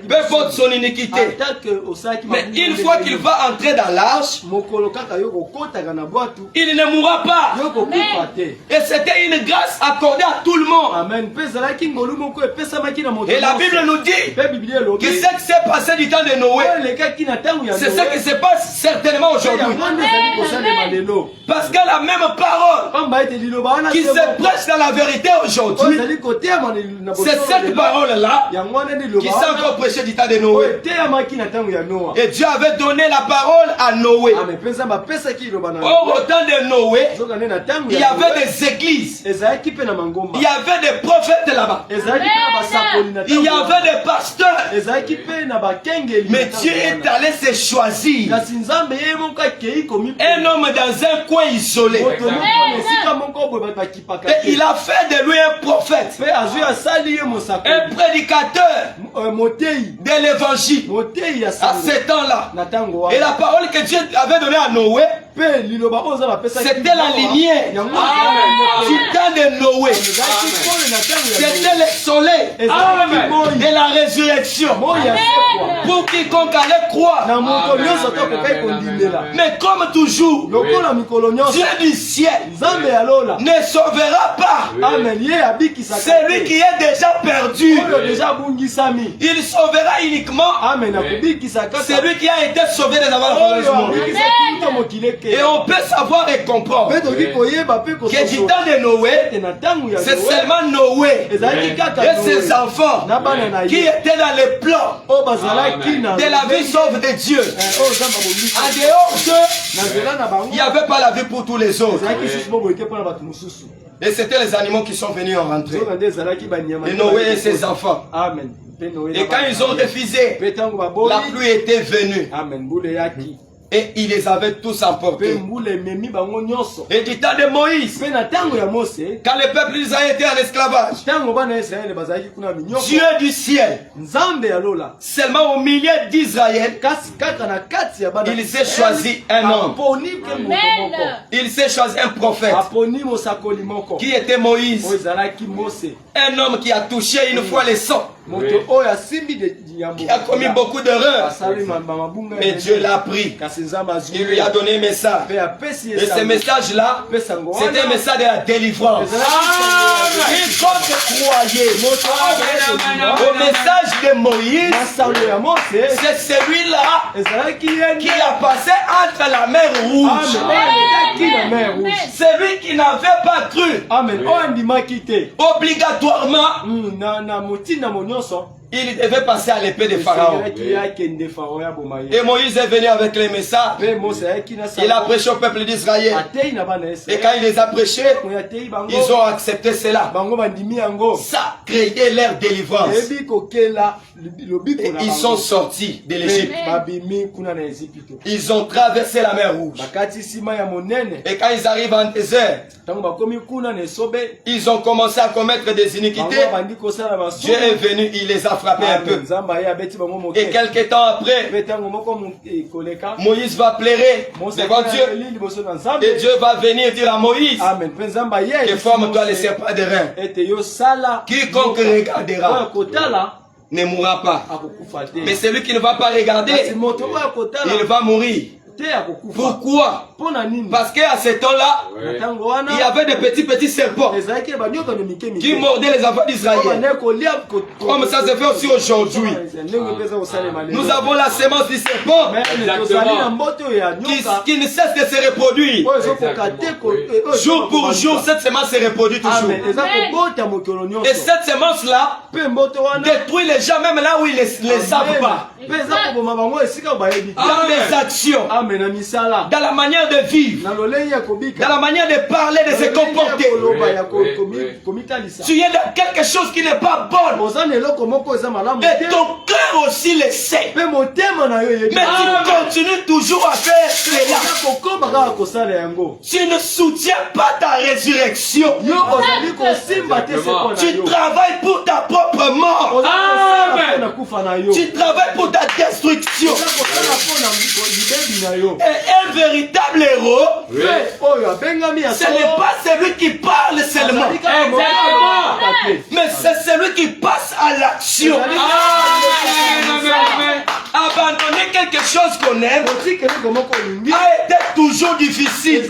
peu importe son iniquité. Mais une fois qu'il va entrer dans l'arche, il ne mourra pas. Et c'était une grâce accordée à tout le monde. Et la Bible nous dit que ce qui s'est passé du temps de Noé, c'est ce qui se passe certainement aujourd'hui. Parce que la même parole qui se prêche dans la vérité aujourd'hui, c'est cette parole-là qui s'est encore prêchée du temps de Noé. Et Dieu avait donné la parole à Noé. Au temps de Noé, il y avait des églises, il y avait des prophètes là-bas, il y avait des pasteurs. Mais Dieu est allé se choisir un homme dans un coin isolé. Et il a fait de lui un prophète, un prédicateur de l'évangile à ce temps-là. Et la parole que Dieu avait donnée à Noé, c'était la lumière du temps de Noé. C'était le soleil de la résurrection pour quiconque allait croire. Mais comme toujours, Dieu du ciel ne sauvera pas celui qui est déjà perdu. Il sauvera uniquement celui qui a été sauvé des avant la fondation du monde. Et on peut savoir et comprendre que du temps de Noé, c'est seulement Noé et ses enfants qui étaient dans les plans de la vie sauve de Dieu. En dehors d'eux, il n'y avait pas la vie pour tous les autres. Et c'était les animaux qui sont venus en rentrer. Et Noé et ses enfants. Et quand ils ont refusé, la pluie était venue. Et il les avait tous emportés. Et du temps de Moïse, quand le peuple d'Israël était en esclavage, Dieu du ciel, seulement au milieu d'Israël, il s'est choisi un homme. Il s'est choisi un prophète qui était Moïse. Un homme qui a touché une fois les sangs, qui a commis beaucoup d'erreurs. Mais Dieu l'a pris. Il lui a donné un message. Et ce message-là, c'était un message de la délivrance. Il faut te croyer au message de Moïse. C'est celui-là qui a passé entre la mer Rouge. Celui qui n'avait pas cru. Obligatoirement, il devait passer à l'épée de Pharaon. Et Moïse est venu avec les messages. Il a prêché au peuple d'Israël. Et quand il les a prêchés, ils ont accepté cela. Ça a créé leur délivrance. Et ils sont sortis de l'Égypte. Ils ont traversé la mer Rouge. Et quand ils arrivent en désert, ils ont commencé à commettre des iniquités. Dieu est venu, il les a frappés un peu. Et quelques temps après, Moïse va pleurer devant Dieu. Et Dieu va venir dire à Moïse que forme-toi les serpents de reins. Quiconque regardera ne mourra pas. Mais celui qui ne va pas regarder, il va mourir. Pourquoi? Parce qu'à ce temps-là, il y avait des petits serpents qui mordaient les enfants d'Israël. Comme ça se fait aussi aujourd'hui. Nous avons la sémence du serpent qui ne cesse de se reproduire. Jour pour jour, cette sémence se reproduit toujours. Et cette sémence-là détruit les gens même là où ils ne les savent pas. Dans les actions, dans la manière de vivre, dans la manière de parler, de se comporter. Tu es dans quelque chose qui n'est pas bon. Et ton cœur aussi le sait. Mais tu continues toujours à faire cela. Tu ne soutiens pas ta résurrection. Tu travailles pour ta propre mort. Tu travailles pour ta destruction. Et un véritable héros, ce n'est pas celui qui parle seulement, mais c'est celui qui passe à l'action. Abandonner quelque chose qu'on aime a été toujours difficile.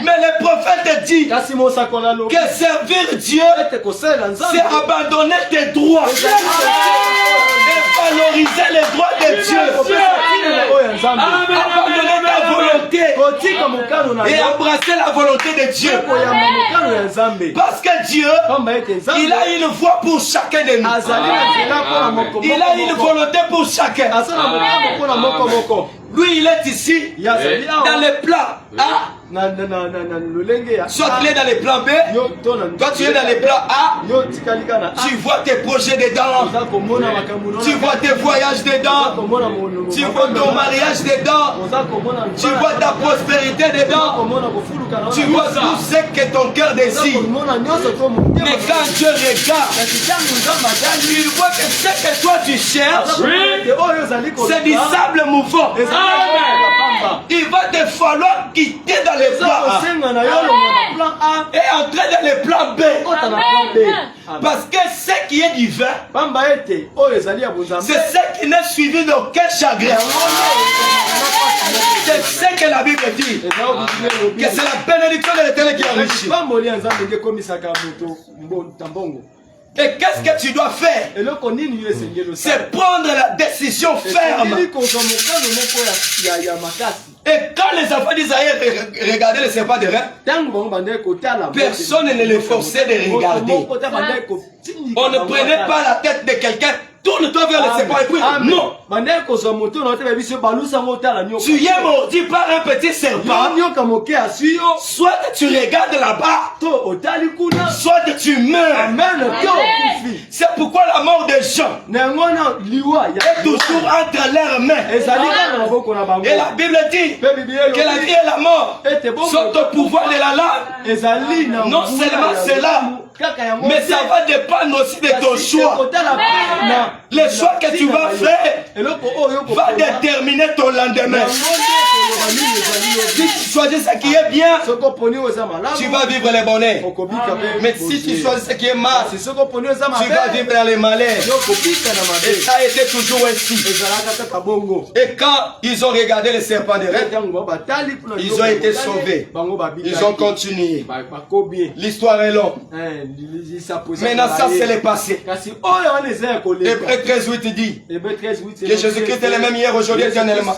Mais le prophète dit que servir Dieu, c'est abandonner tes droits et valoriser les droits de Dieu. Abandonner ta volonté et embrasser la volonté de Dieu. Parce que Dieu, il a une voie pour chacun de nous. Il a une volonté pour chacun. Lui, il est ici, dans le plan A. Soit il est dans le plan B, toi tu es dans le plan A, tu vois tes projets dedans, tu vois tes voyages dedans, tu vois ton mariage dedans, tu vois ta prospérité dedans, tu vois tout ce que ton cœur désire. Mais quand Dieu regarde, il voit que ce que toi tu cherches, c'est du sable mouvant. Il va te falloir quitter dans le plan A et entrer dans le plan B. Parce que ce qui est divin, c'est ce qui n'est suivi d'aucun chagrin. C'est ce que la Bible dit. Que c'est la bénédiction de l'Éternel qui enrichit. Et qu'est-ce que tu dois faire? C'est prendre la décision ferme Et quand les enfants d'Israël regardaient le serpent de rein, personne ne les forçait de regarder. On ne prenait pas la tête de quelqu'un. Tourne-toi vers le serpent et puis non. Tu es mordu par un petit serpent. Soit tu regardes là-bas, soit tu meurs. C'est pourquoi la mort des gens est toujours entre leurs mains. Et la Bible dit que la vie et la mort sont au pouvoir de la langue. Non seulement cela, mais ça va dépendre aussi de ton choix. Le choix que tu vas faire va déterminer ton lendemain. Si tu choisis ce qui est bien, tu vas vivre les bonheurs. Mais si tu choisis ce qui est mal, tu vas vivre dans les malheurs. Et ça a été toujours ainsi. Et quand ils ont regardé le serpent de rein, ils ont été sauvés. Ils ont continué. L'histoire est longue. Maintenant, ça c'est le passé. Hébreux 13:8 dit que Jésus-Christ est le même hier, aujourd'hui, éternellement.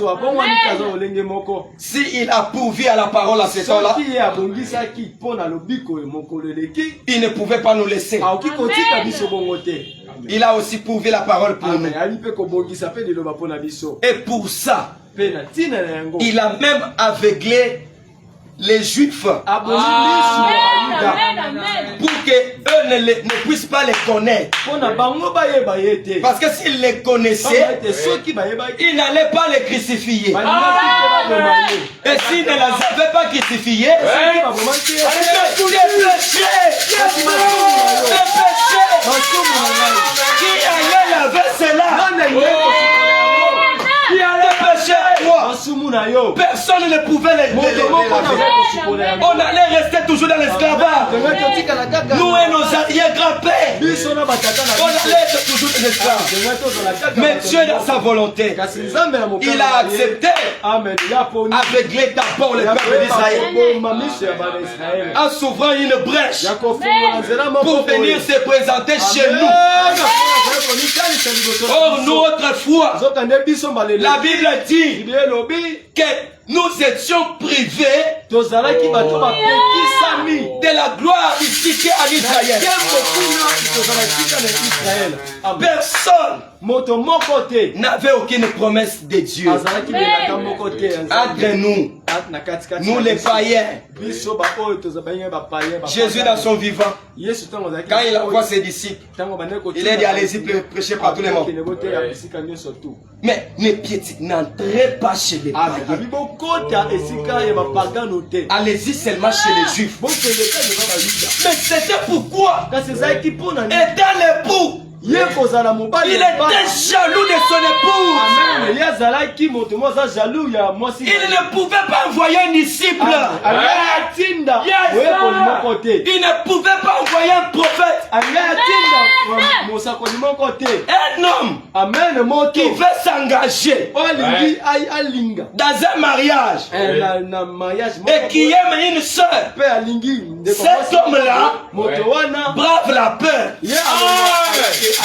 S'il a pourvu à la parole à ce temps-là, il ne pouvait pas nous laisser. Il a aussi pourvu la parole pour nous. Et pour ça, il a même aveuglé les Juifs pour que eux ne puissent pas les connaître. Parce que s'ils les connaissaient, ils n'allaient pas les crucifier. Et s'ils ne les avaient pas crucifiés, qui allait laver cela? Qui allait pécher toi? Personne ne pouvait les on allait rester toujours dans l'esclavage. Nous et nos arrière-grands-pères, on allait être toujours des esclaves. Mais Dieu dans sa volonté, il a accepté aveugler d'abord le peuple d'Israël en s'ouvrant une brèche pour venir se présenter chez nous. Or nous autrefois, la Bible dit que nous étions privés de la gloire ici en Israël. Personne n'avait aucune promesse de Dieu. Entre nous les païens, Jésus dans son vivant, quand il envoie ses disciples, il a dit allez-y prêcher par tous les mondes. Mais n'entrez pas chez les païens. Allez-y seulement chez les Juifs. Mais c'était pourquoi étant l'époux, il était jaloux de son épouse. Il ne pouvait pas envoyer un disciple. Il ne pouvait pas envoyer un prophète. Un homme qui veut s'engager dans un mariage et qui aime une soeur. Cet homme-là brave la peur.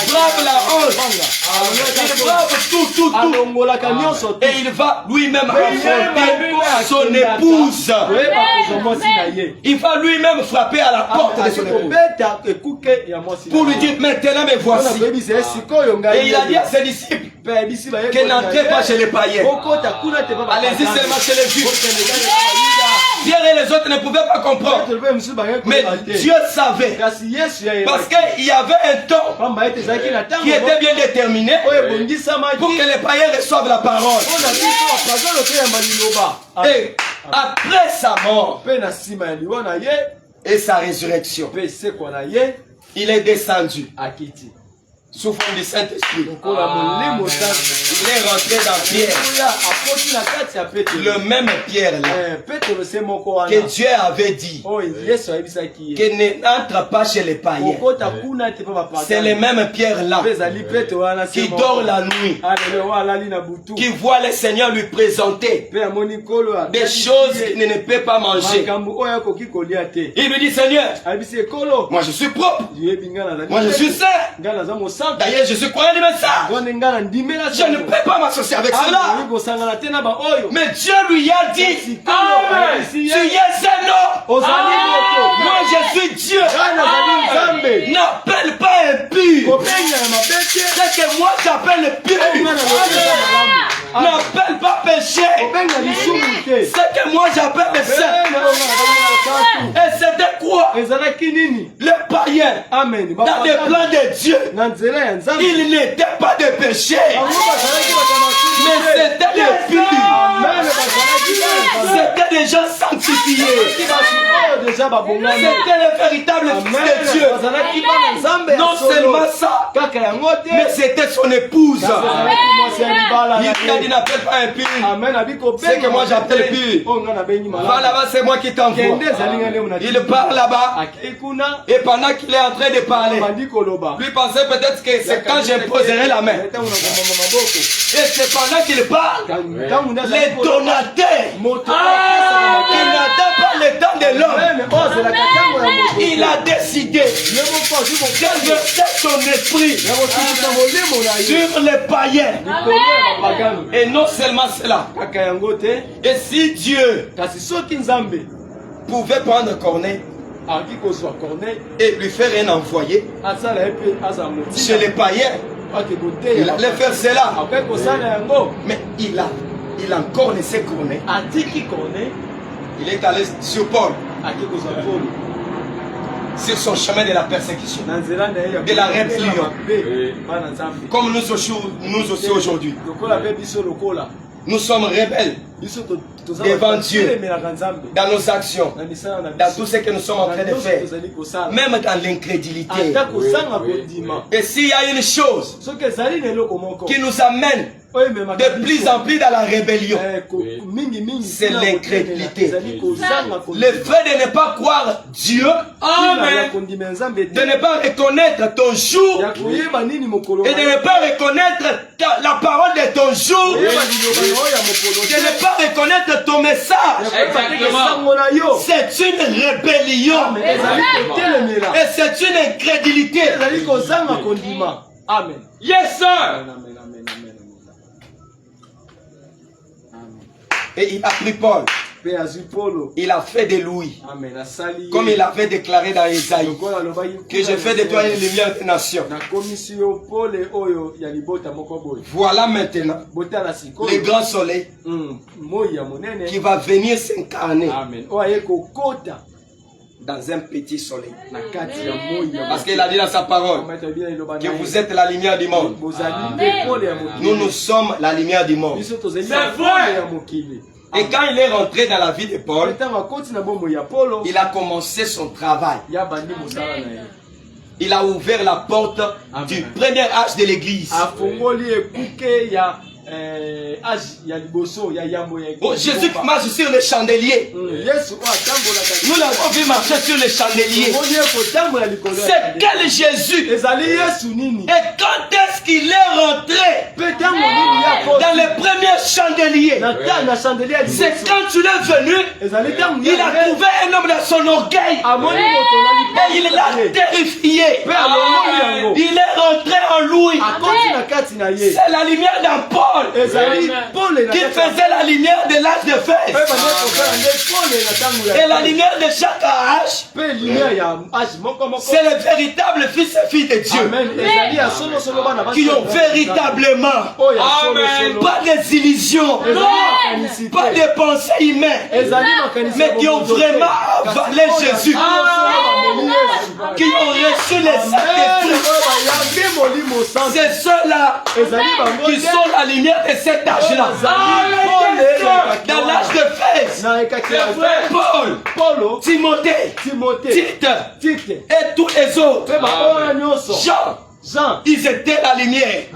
Brave la honte. Il brave tout. Et il va lui-même affronter son épouse. Il va lui-même frapper à la porte de son épouse pour lui dire maintenant me voici. Et il a dit à ses disciples que n'entrez pas chez les païens. Allez-y seulement chez les Juifs. Pierre et les autres ne pouvaient pas comprendre. Mais Dieu savait. Parce qu'il y avait un temps qui était bien déterminé pour que les païens reçoivent la parole. Et après sa mort et sa résurrection, il est descendu sous forme du Saint-Esprit. Il est rentré dans Pierre. Le même Pierre là que Dieu avait dit que n'entre pas chez les païens. C'est le même Pierre là qui dort la nuit, qui voit le Seigneur lui présenter des choses qu'il ne peut pas manger. Il lui dit Seigneur, moi je suis propre, moi je suis saint. D'ailleurs, je suis croyant du message. Je ne peux pas m'associer avec cela. Mais Dieu lui a dit, Amen. Tu es un homme. Moi, je suis Dieu. N'appelle pas impur. C'est que moi, j'appelle pur. N'appelle pas péché. C'est que moi, j'appelle saint. Et c'était quoi? Le païen. Dans les plans de Dieu, il n'était pas de péché. Mais c'était des purs. C'était des gens sanctifiés. C'était le véritable fils de Dieu. Non seulement ça, mais c'était son épouse. Il n'appelle pas un pur. C'est que moi j'appelle pur. Va là-bas, c'est moi qui t'envoie. Il parle là-bas. Et pendant qu'il est en train de parler, lui pensait peut-être que c'est quand j'imposerai la main. Et c'est pendant qu'il parle, les donateurs, qui n'attendent pas le temps de l'homme, il a décidé de jeter son esprit sur les païens. Et non seulement cela. Et si Dieu pouvait prendre Corneille et lui faire un envoyé chez les païens, il allait faire cela. Mais il encore laissé Corneille. Il est allé sur Paul, sur son chemin de la persécution, de la rébellion. Comme nous aussi aujourd'hui. Nous sommes rebelles devant Dieu, dans nos actions, dans tout ce que nous sommes en train de faire, même dans l'incrédulité. Et s'il y a une chose qui nous amène de plus en plus dans la rébellion, c'est l'incrédulité. Le fait de ne pas croire Dieu, Amen, de ne pas reconnaître ton jour et de ne pas reconnaître la parole de ton jour, de ne pas reconnaître ton message, c'est une rébellion et c'est une incrédulité. Amen. Yes sir. Et il a pris Paul. Il a fait de lui, comme il avait déclaré dans Isaïe, que je fais de toi une lumière des nations. Voilà maintenant le grand soleil qui va venir s'incarner dans un petit soleil. Parce qu'il a dit dans sa parole que vous êtes la lumière du monde. Nous sommes la lumière du monde. C'est vrai. Et quand il est rentré dans la vie de Paul, il a commencé son travail. Il a ouvert la porte du premier âge de l'église. Jésus marche sur les chandeliers. Nous l'avons vu marcher sur les chandeliers. C'est quel Jésus? Et quand est-ce qu'il est rentré dans les premiers chandeliers? C'est quand tu l'es venu, il a trouvé un homme dans son orgueil et il l'a terrifié. Il est rentré en lui. C'est la lumière d'un Paul qui faisait la lumière de l'âge de fer. Et la lumière de chaque âge, c'est le véritable fils et fille de Dieu. Qui ont véritablement pas des illusions, pas des pensées humaines, mais qui ont vraiment avalé Jésus, qui ont reçu les sacrifices. C'est ceux-là qui sont la lumière de cet âge-là. Dans l'âge de fer, Paul, Timothée, Tite et tous les autres, Jean, ils étaient la lumière du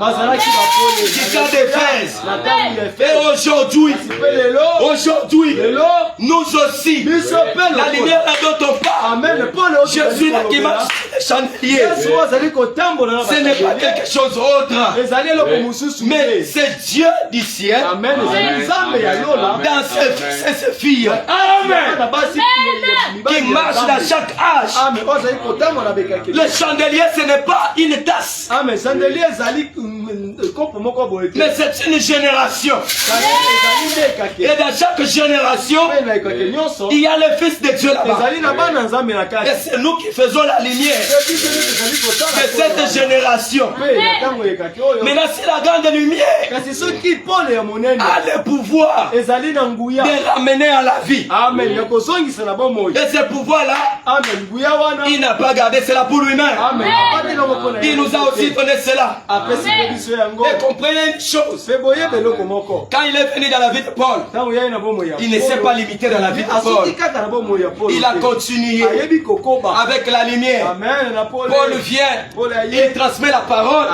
camp d'Éphèse. Et aujourd'hui, nous aussi, la lumière dont on parle, Jésus là qui marche sur les chandeliers. Ce n'est pas quelque chose d'autre. Mais c'est Dieu du ciel. Dans ses filles. Amen. Qui marche dans chaque âge. Le chandelier, ce n'est pas une tasse. Mais c'est une génération. Et dans chaque génération, il y a le Fils de Dieu là-bas. Et c'est nous qui faisons la lumière de cette génération. Maintenant, c'est la grande lumière a le pouvoir de ramener à la vie. Et ce pouvoir-là, il n'a pas gardé cela pour lui-même. Il nous a aussi donné cela. Et comprenez une chose. Quand il est venu dans la vie de Paul, il ne s'est pas limité dans la vie de Paul. Il a continué avec la lumière. Paul vient, il transmet la parole.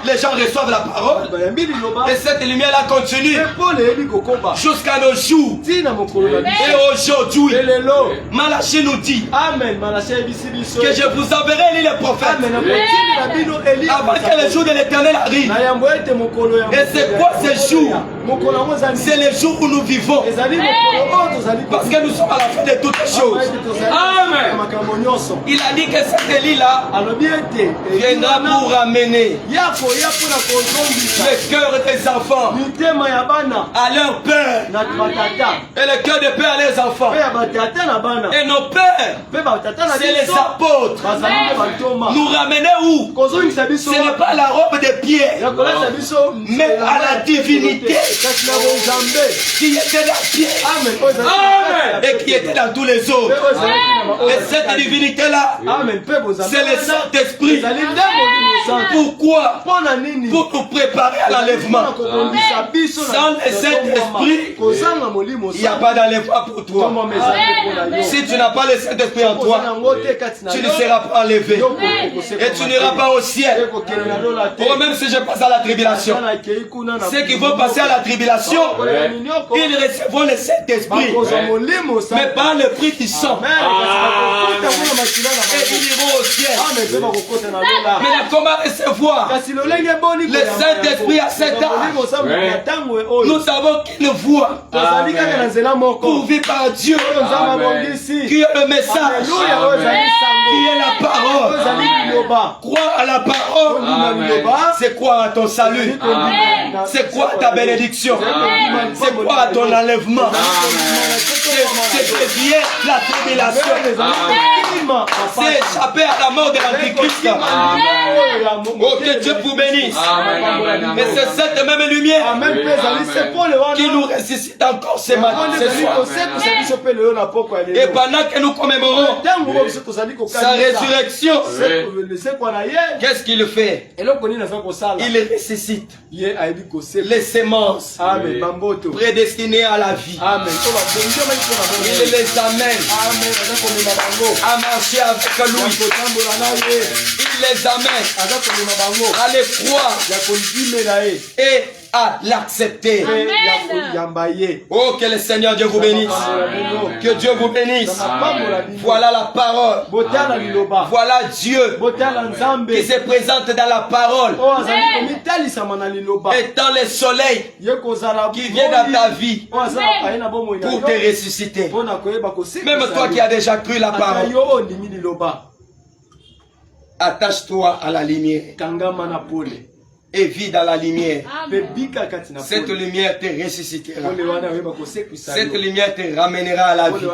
Les gens reçoivent la parole. Et cette lumière-là continue jusqu'à nos jours. Et aujourd'hui, Malachie nous dit que je vous enverrai les prophètes avant que le jour de l'Éternel arrive. Et c'est quoi ce jour? C'est le jour où nous vivons. Parce que nous sommes à la fin de toutes choses. Amen. Il a dit que cet Élie-là viendra pour ramener le cœur des enfants à leur père. Et le cœur de père à leurs enfants. Et nos pères, c'est les apôtres. Nous ramener où? Ce n'est pas la robe de pierre, mais à la divinité qui était dans Pierre. Amen. Et qui était dans tous les autres. Et cette divinité-là, c'est le Saint-Esprit. Pourquoi? Pour nous préparer à l'enlèvement. Sans le Saint-Esprit, il n'y a pas d'enlèvement pour toi. Si tu n'as pas le Saint-Esprit en toi, tu ne seras pas enlevé. Et tu n'iras pas au ciel. Ou même si je passe à la tribulation. Ceux qui vont passer à la tribulation, ils recevront le Saint-Esprit. Mais par le prix du sang. Et ils iront au ciel. Mais comment recevoir le Saint-Esprit à cet âge? Nous savons qu'il voit pour vivre par Dieu, qui est le message, qui est la parole. Croire à la parole, c'est croire à ton salut. C'est quoi ta bénédiction? C'est quoi ton enlèvement? C'est dévier la tribulation. C'est échapper à la mort de l'Antichrist. Oh, que Dieu vous bénisse. Et c'est cette même lumière qui nous ressuscite encore ce matin, ce soir. Et pendant que nous commémorons sa résurrection, qu'est-ce qu'il fait? Il ressuscite les semences prédestinées à la vie. Il les amène à marcher avec lui. Il les amène à les croire et à l'accepter. Oh, que le Seigneur Dieu vous bénisse. Que Dieu vous bénisse. Voilà la parole. Voilà Dieu qui se présente dans la parole. Et dans le soleil qui vient dans ta vie pour te ressusciter. Même toi qui as déjà cru la parole, attache-toi à la lumière. Et vis dans la lumière. Cette lumière te ressuscitera. Cette lumière te ramènera à la vie.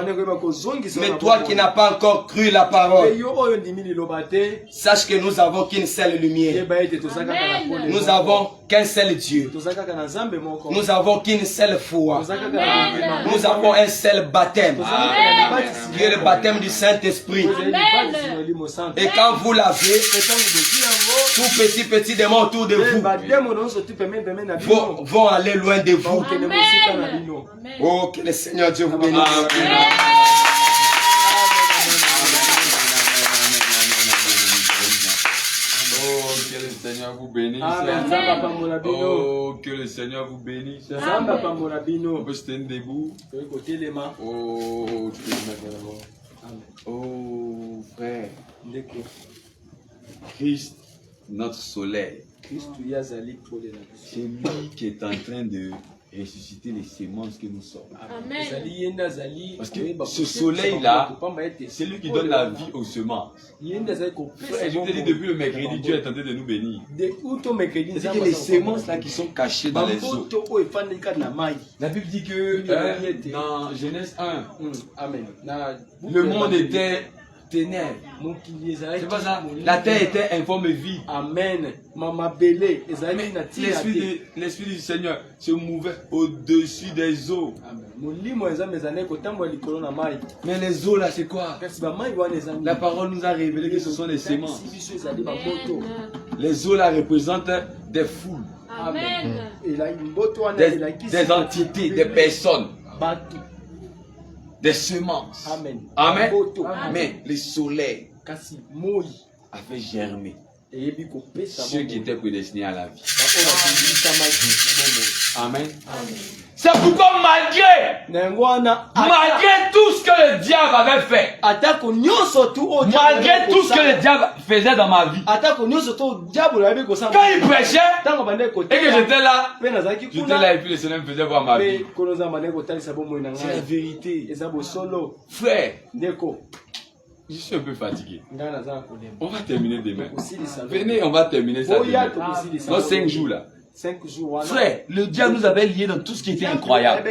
Mais toi qui n'as pas encore cru la parole, sache que nous avons qu'une seule lumière. Nous avons qu'un seul Dieu. Nous avons qu'une seule foi. Nous avons un seul baptême, qui est le baptême du Saint-Esprit. Et quand vous l'avez, tout petit démon autour de vous vont aller loin de vous. Oh, que le Seigneur Dieu vous bénisse. Oh, que le Seigneur vous bénisse. Oh, que le Seigneur vous bénisse. On peut se tenir debout. Oh, tu peux te mettre là-bas. Oh. Christ, notre soleil, c'est lui qui est en train de ressusciter les semences que nous sommes. Amen. Parce que ce soleil-là, c'est lui qui donne la vie aux semences. Frère, je vous ai dit depuis le mercredi, Dieu est en train de nous bénir. C'est que les semences là qui sont cachées dans les eaux. La Bible dit que dans Genèse 1, le monde était ténèbres. C'est pas ça. La terre était informe et vide. Amen. L'esprit du Seigneur se mouvait au-dessus des eaux. Mais les eaux là, c'est quoi? La parole nous a révélé que ce sont des semences. Les eaux là représentent des foules. Amen. Des entités, des personnes. Des semences. Amen. Amen. Mais le soleil a fait germer ceux qui étaient prédestinés à la vie. Amen. C'est pourquoi malgré tout ce que le diable avait fait, malgré tout ce que le diable faisait dans ma vie, quand il prêchait et que j'étais là et puis le Seigneur me faisait voir ma vie. C'est la vérité. Frère, je suis un peu fatigué. On va terminer demain. Venez, on va terminer ça demain. Dans 5 jours là. Frère, le diable nous avait liés dans tout ce qui était incroyable.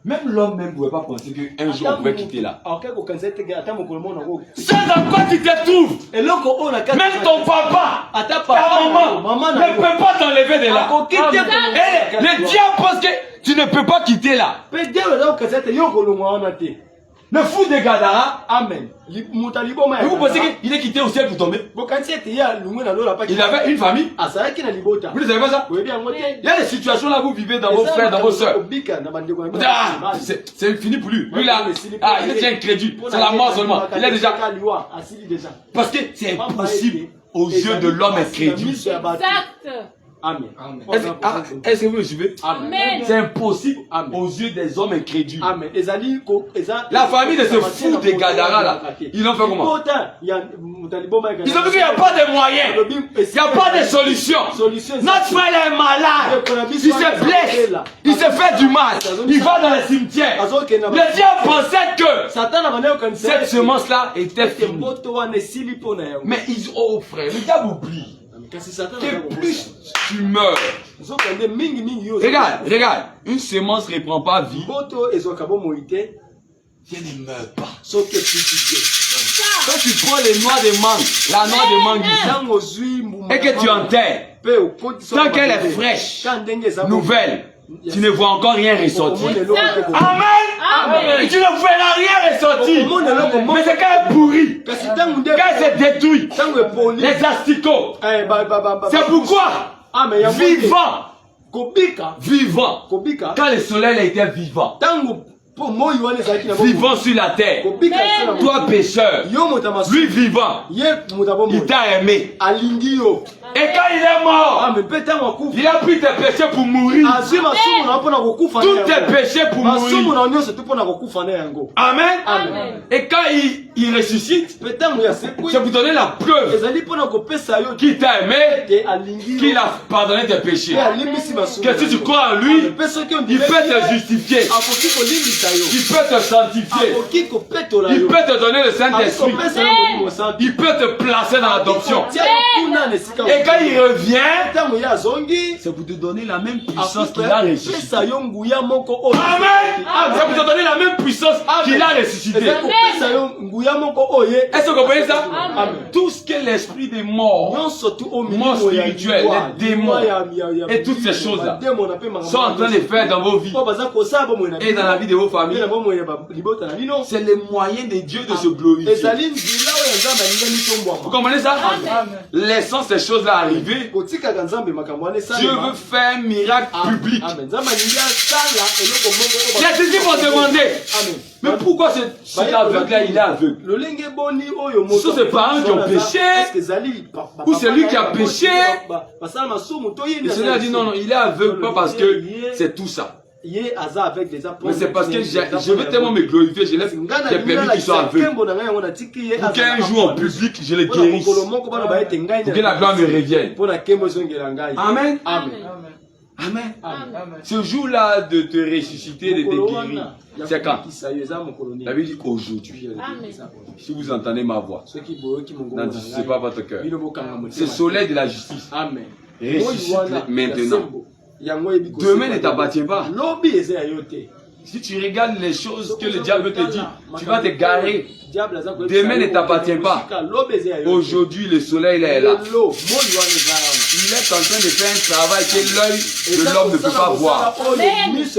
Même l'homme même ne pouvait pas penser qu'un jour on pouvait quitter là. C'est dans quoi tu te trouves. Même ton papa, ta maman ne peut pas t'enlever de là. Et le diable pense que tu ne peux pas quitter là. Le fou de Gadara, amen. Vous pensez qu'il est quitté au ciel pour tomber? Il avait une famille. Vous ne savez pas ça? Il y a des situations là où vous vivez dans vos frères, dans vos soeurs. C'est fini pour lui. Lui là, il est déjà incrédule. C'est la mort seulement. Il est déjà. Parce que c'est impossible aux yeux de l'homme incrédule. Exact. Amen. Est-ce que vous me suivez? Amen. C'est impossible aux yeux des hommes incrédules. Amen. La famille de ce fou de Gadara là, ils ont fait comment? Ils ont vu qu'il n'y a pas de moyens. Il n'y a pas de solution. Notre frère est malade. Il se blesse. Il se fait du mal. Il va dans les cimetières. Le diable pensait que cette semence là était finie. Mais ils ont, frère, le diable oublie que plus tu meurs. Regarde, une semence ne reprend pas vie. Elle ne meurt pas. Quand tu prends les noix de mangue, la noix de mangue, et que tu enterres, tant qu'elle est fraîche, nouvelle, tu ne vois encore rien ressortir. Amen. Et tu ne vois rien ressortir. Mais c'est quand elle pourrit, quand elle se détruit, les asticots. C'est pourquoi, vivant, quand le soleil était vivant, vivant sur la terre, toi pécheur, lui vivant, il t'a aimé. Et quand il est mort, il a pris tes péchés pour mourir. Tous tes péchés pour mourir. Amen. Et quand il ressuscite, c'est pour donner la preuve qu'il t'a aimé, qu'il a pardonné tes péchés. Que si tu crois en lui, il peut te justifier. Il peut te sanctifier. Il peut te donner le Saint-Esprit. Il peut te placer dans l'adoption. Et quand il revient, c'est pour te donner la même puissance qu'il a ressuscité. Amen. C'est pour te donner la même puissance qu'il a ressuscité. Est-ce que vous comprenez ça? Tout ce que l'esprit des morts, mort spirituel, les démons et toutes ces choses-là sont en train de faire dans vos vies et dans la vie de vos familles, c'est le moyen de Dieu de se glorifier. Vous comprenez ça? Laissons ces choses-là arriver. Dieu veut faire un miracle public. Les disciples vont demander, mais pourquoi cet aveugle-là, il est aveugle? Ce sont ses parents qui ont péché, ou c'est lui qui a péché? Le Seigneur a dit non, il est aveugle pas parce que c'est tout ça. Mais c'est parce que je veux tellement me glorifier, je laisse les permis qui sont aveugles. Pour qu'un jour en public, je les guérisse. Pour que la gloire me revienne. Amen. Amen. Amen. Ce jour-là de te ressusciter, de te guérir, c'est quand? La Bible dit qu'aujourd'hui, si vous entendez ma voix, n'endurcissez pas votre cœur. C'est le soleil de la justice. Ressuscite maintenant. Demain ne t'appartient pas. Si tu regardes les choses que le diable te dit, tu vas te garer. Demain ne t'appartient pas. Aujourd'hui, le soleil est là. Il est en train de faire un travail que l'œil de l'homme ne peut pas voir.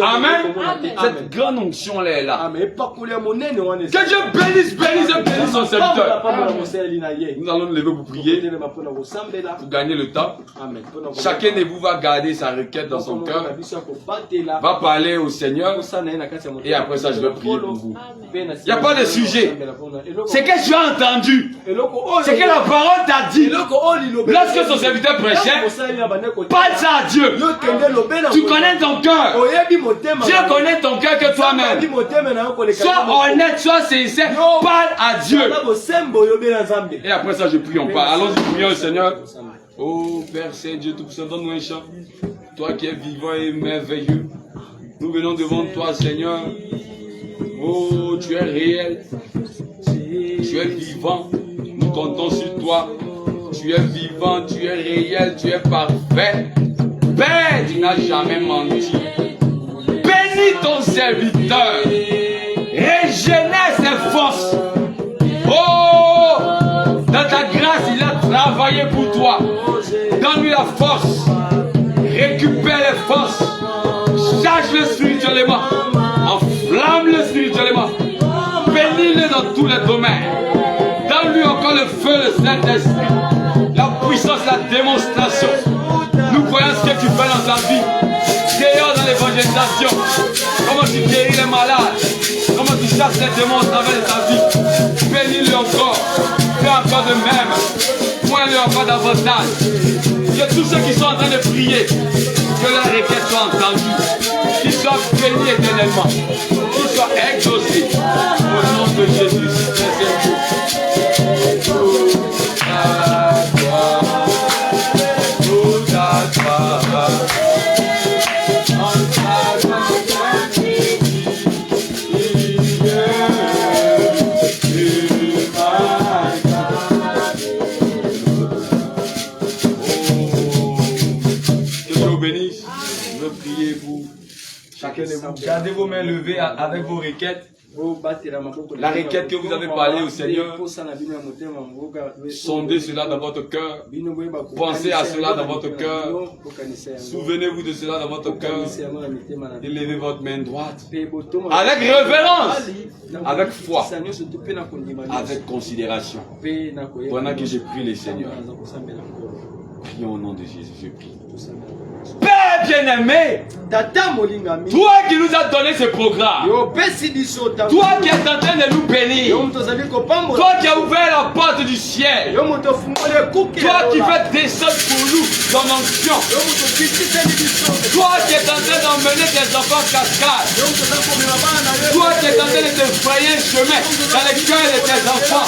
Amen. Cette grande onction est là. Que Dieu bénisse son serviteur. Nous allons nous lever pour prier, pour gagner le temps. Chacun de vous va garder sa requête dans son cœur, va parler au Seigneur, et après ça je vais prier pour vous. Il n'y a pas de sujet. C'est que tu as entendu. C'est que la parole t'a dit. Lorsque son serviteur prêchait, parle ça à Dieu. Tu connais ton cœur. Dieu connaît ton cœur que toi-même. Sois honnête, sois sincère. Parle à Dieu. Et après ça, je prie, on parle. Allons-y, prions au Seigneur. Oh Père Saint-Dieu Tout-Puissant, donne-nous un chant. Toi qui es vivant et merveilleux. Nous venons devant toi, Seigneur. Oh, tu es réel. Tu es vivant. Nous comptons sur toi. Tu es vivant, tu es réel, tu es parfait. Père, tu n'as jamais menti. Bénis ton serviteur. Régénère ses forces. Oh, dans ta grâce, il a travaillé pour toi. Donne-lui la force. Récupère les forces. Charge-le spirituellement. Enflamme-le spirituellement. Bénis-le dans tous les domaines. Donne-lui encore le feu, le Saint-Esprit. La puissance, la démonstration. Nous voyons ce que tu fais dans ta vie. Dehors dans l'évangélisation. Comment tu guéris les malades. Comment tu chasses les démons à travers ta vie. Bénis-le encore. Fais encore de même. Point-le encore davantage. Que tous ceux qui sont en train de prier, que leurs requêtes soient entendues. Qu'ils soient bénis éternellement. Qu'ils soient exaucés. Au nom de Jésus. Gardez vos mains levées avec vos requêtes. La requête que vous avez parlé au Seigneur, sondez cela dans votre cœur. Pensez à cela dans votre cœur. Souvenez-vous de cela dans votre cœur. Élevez votre main droite. Avec révérence, avec foi, avec considération. Pendant que je prie le Seigneur, prions au nom de Jésus, je prie. Père bien-aimé, toi qui nous as donné ce programme, toi qui es en train de nous bénir, toi qui as ouvert la porte du ciel, toi qui fais descendre pour nous ton onction, toi qui es en train d'emmener tes enfants cascades, toi qui es en train de te frayer un chemin dans le cœur de tes enfants,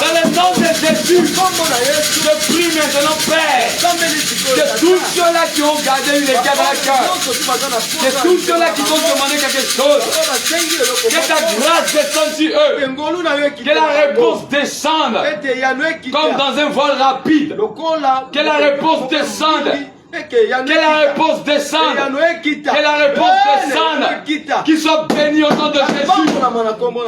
dans le nom de Jésus, je prie maintenant, Père, que tous ceux-là qui ont gardé une égale dans le cœur, que tous ceux-là qui t'ont demandé quelque chose, que ta grâce descende sur eux, que la réponse descende comme dans un vol rapide, que la réponse descende. Que la réponse descende. Que la réponse descende. Qu'il soit béni au nom de Jésus.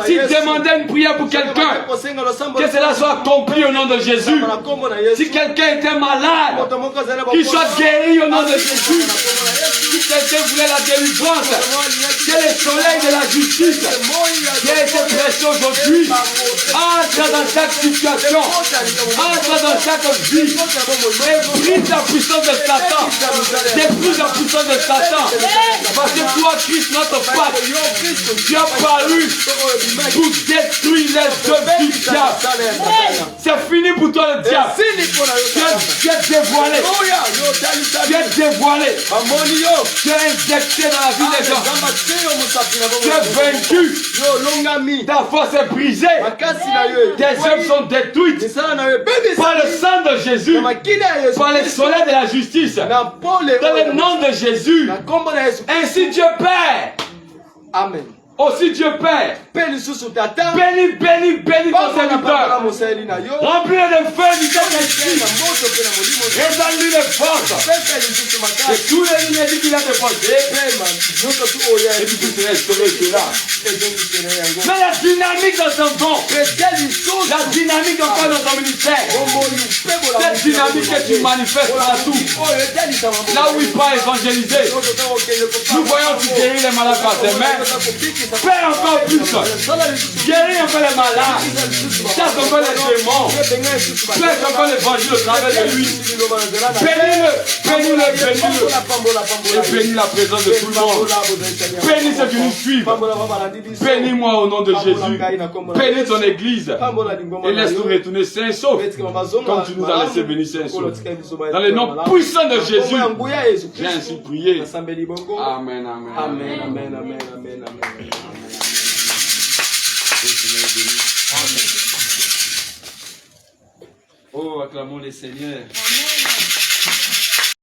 S'il demandait une prière pour quelqu'un, que cela soit accompli au nom de Jésus. Si quelqu'un était malade, qu'il soit guéri au nom de Jésus. Si quelqu'un voulait la délivrance, que le soleil de la justice qui a été prêché aujourd'hui entre dans chaque situation, entre dans chaque vie, et brise la puissance de Satan. Dépouille la puissance de Satan. Parce que toi, Christ, notre Père, tu as paru pour détruire les œuvres du diable. C'est fini pour toi le diable. Tu es dévoilé. Tu es dévoilé. Tu es injecté dans la vie des gens. Tu es vaincu. Ta force est brisée. Tes œuvres sont détruites. Par le sang de Jésus. Par les soleils de la justice. Dans le nom de Jésus. Ainsi Dieu Père. Amen. Aussi Dieu Père. Bénis ton serviteur. Remplis-le de feu du Saint-Esprit. Répands-lui les forces. Et tous les lignes qu'il a déposés. Et tu peux restaurer cela. Mais la dynamique dans ton don. La dynamique encore dans ton ministère. Cette dynamique que tu manifestes partout. Là où il part évangéliser. Nous voyons tu guéris les malades par tes mains. Fais encore plus. Guéris encore les malades. Chasse encore les démons. Fais encore l'évangile au travers de lui. Bénis-le. Bénis-le. Bénis-le. Et bénis la présence de tout le monde. Bénis ceux qui nous suivent. Bénis-moi au nom de Jésus. Bénis ton église. Et laisse-nous retourner sains et saufs. Comme tu nous as laissé bénir sains et saufs. Dans le nom puissant de Jésus. J'ai ainsi prié. Amen. Amen. Amen. Amen. Amen. Amen. Oh, acclamons les Seigneurs. Amen.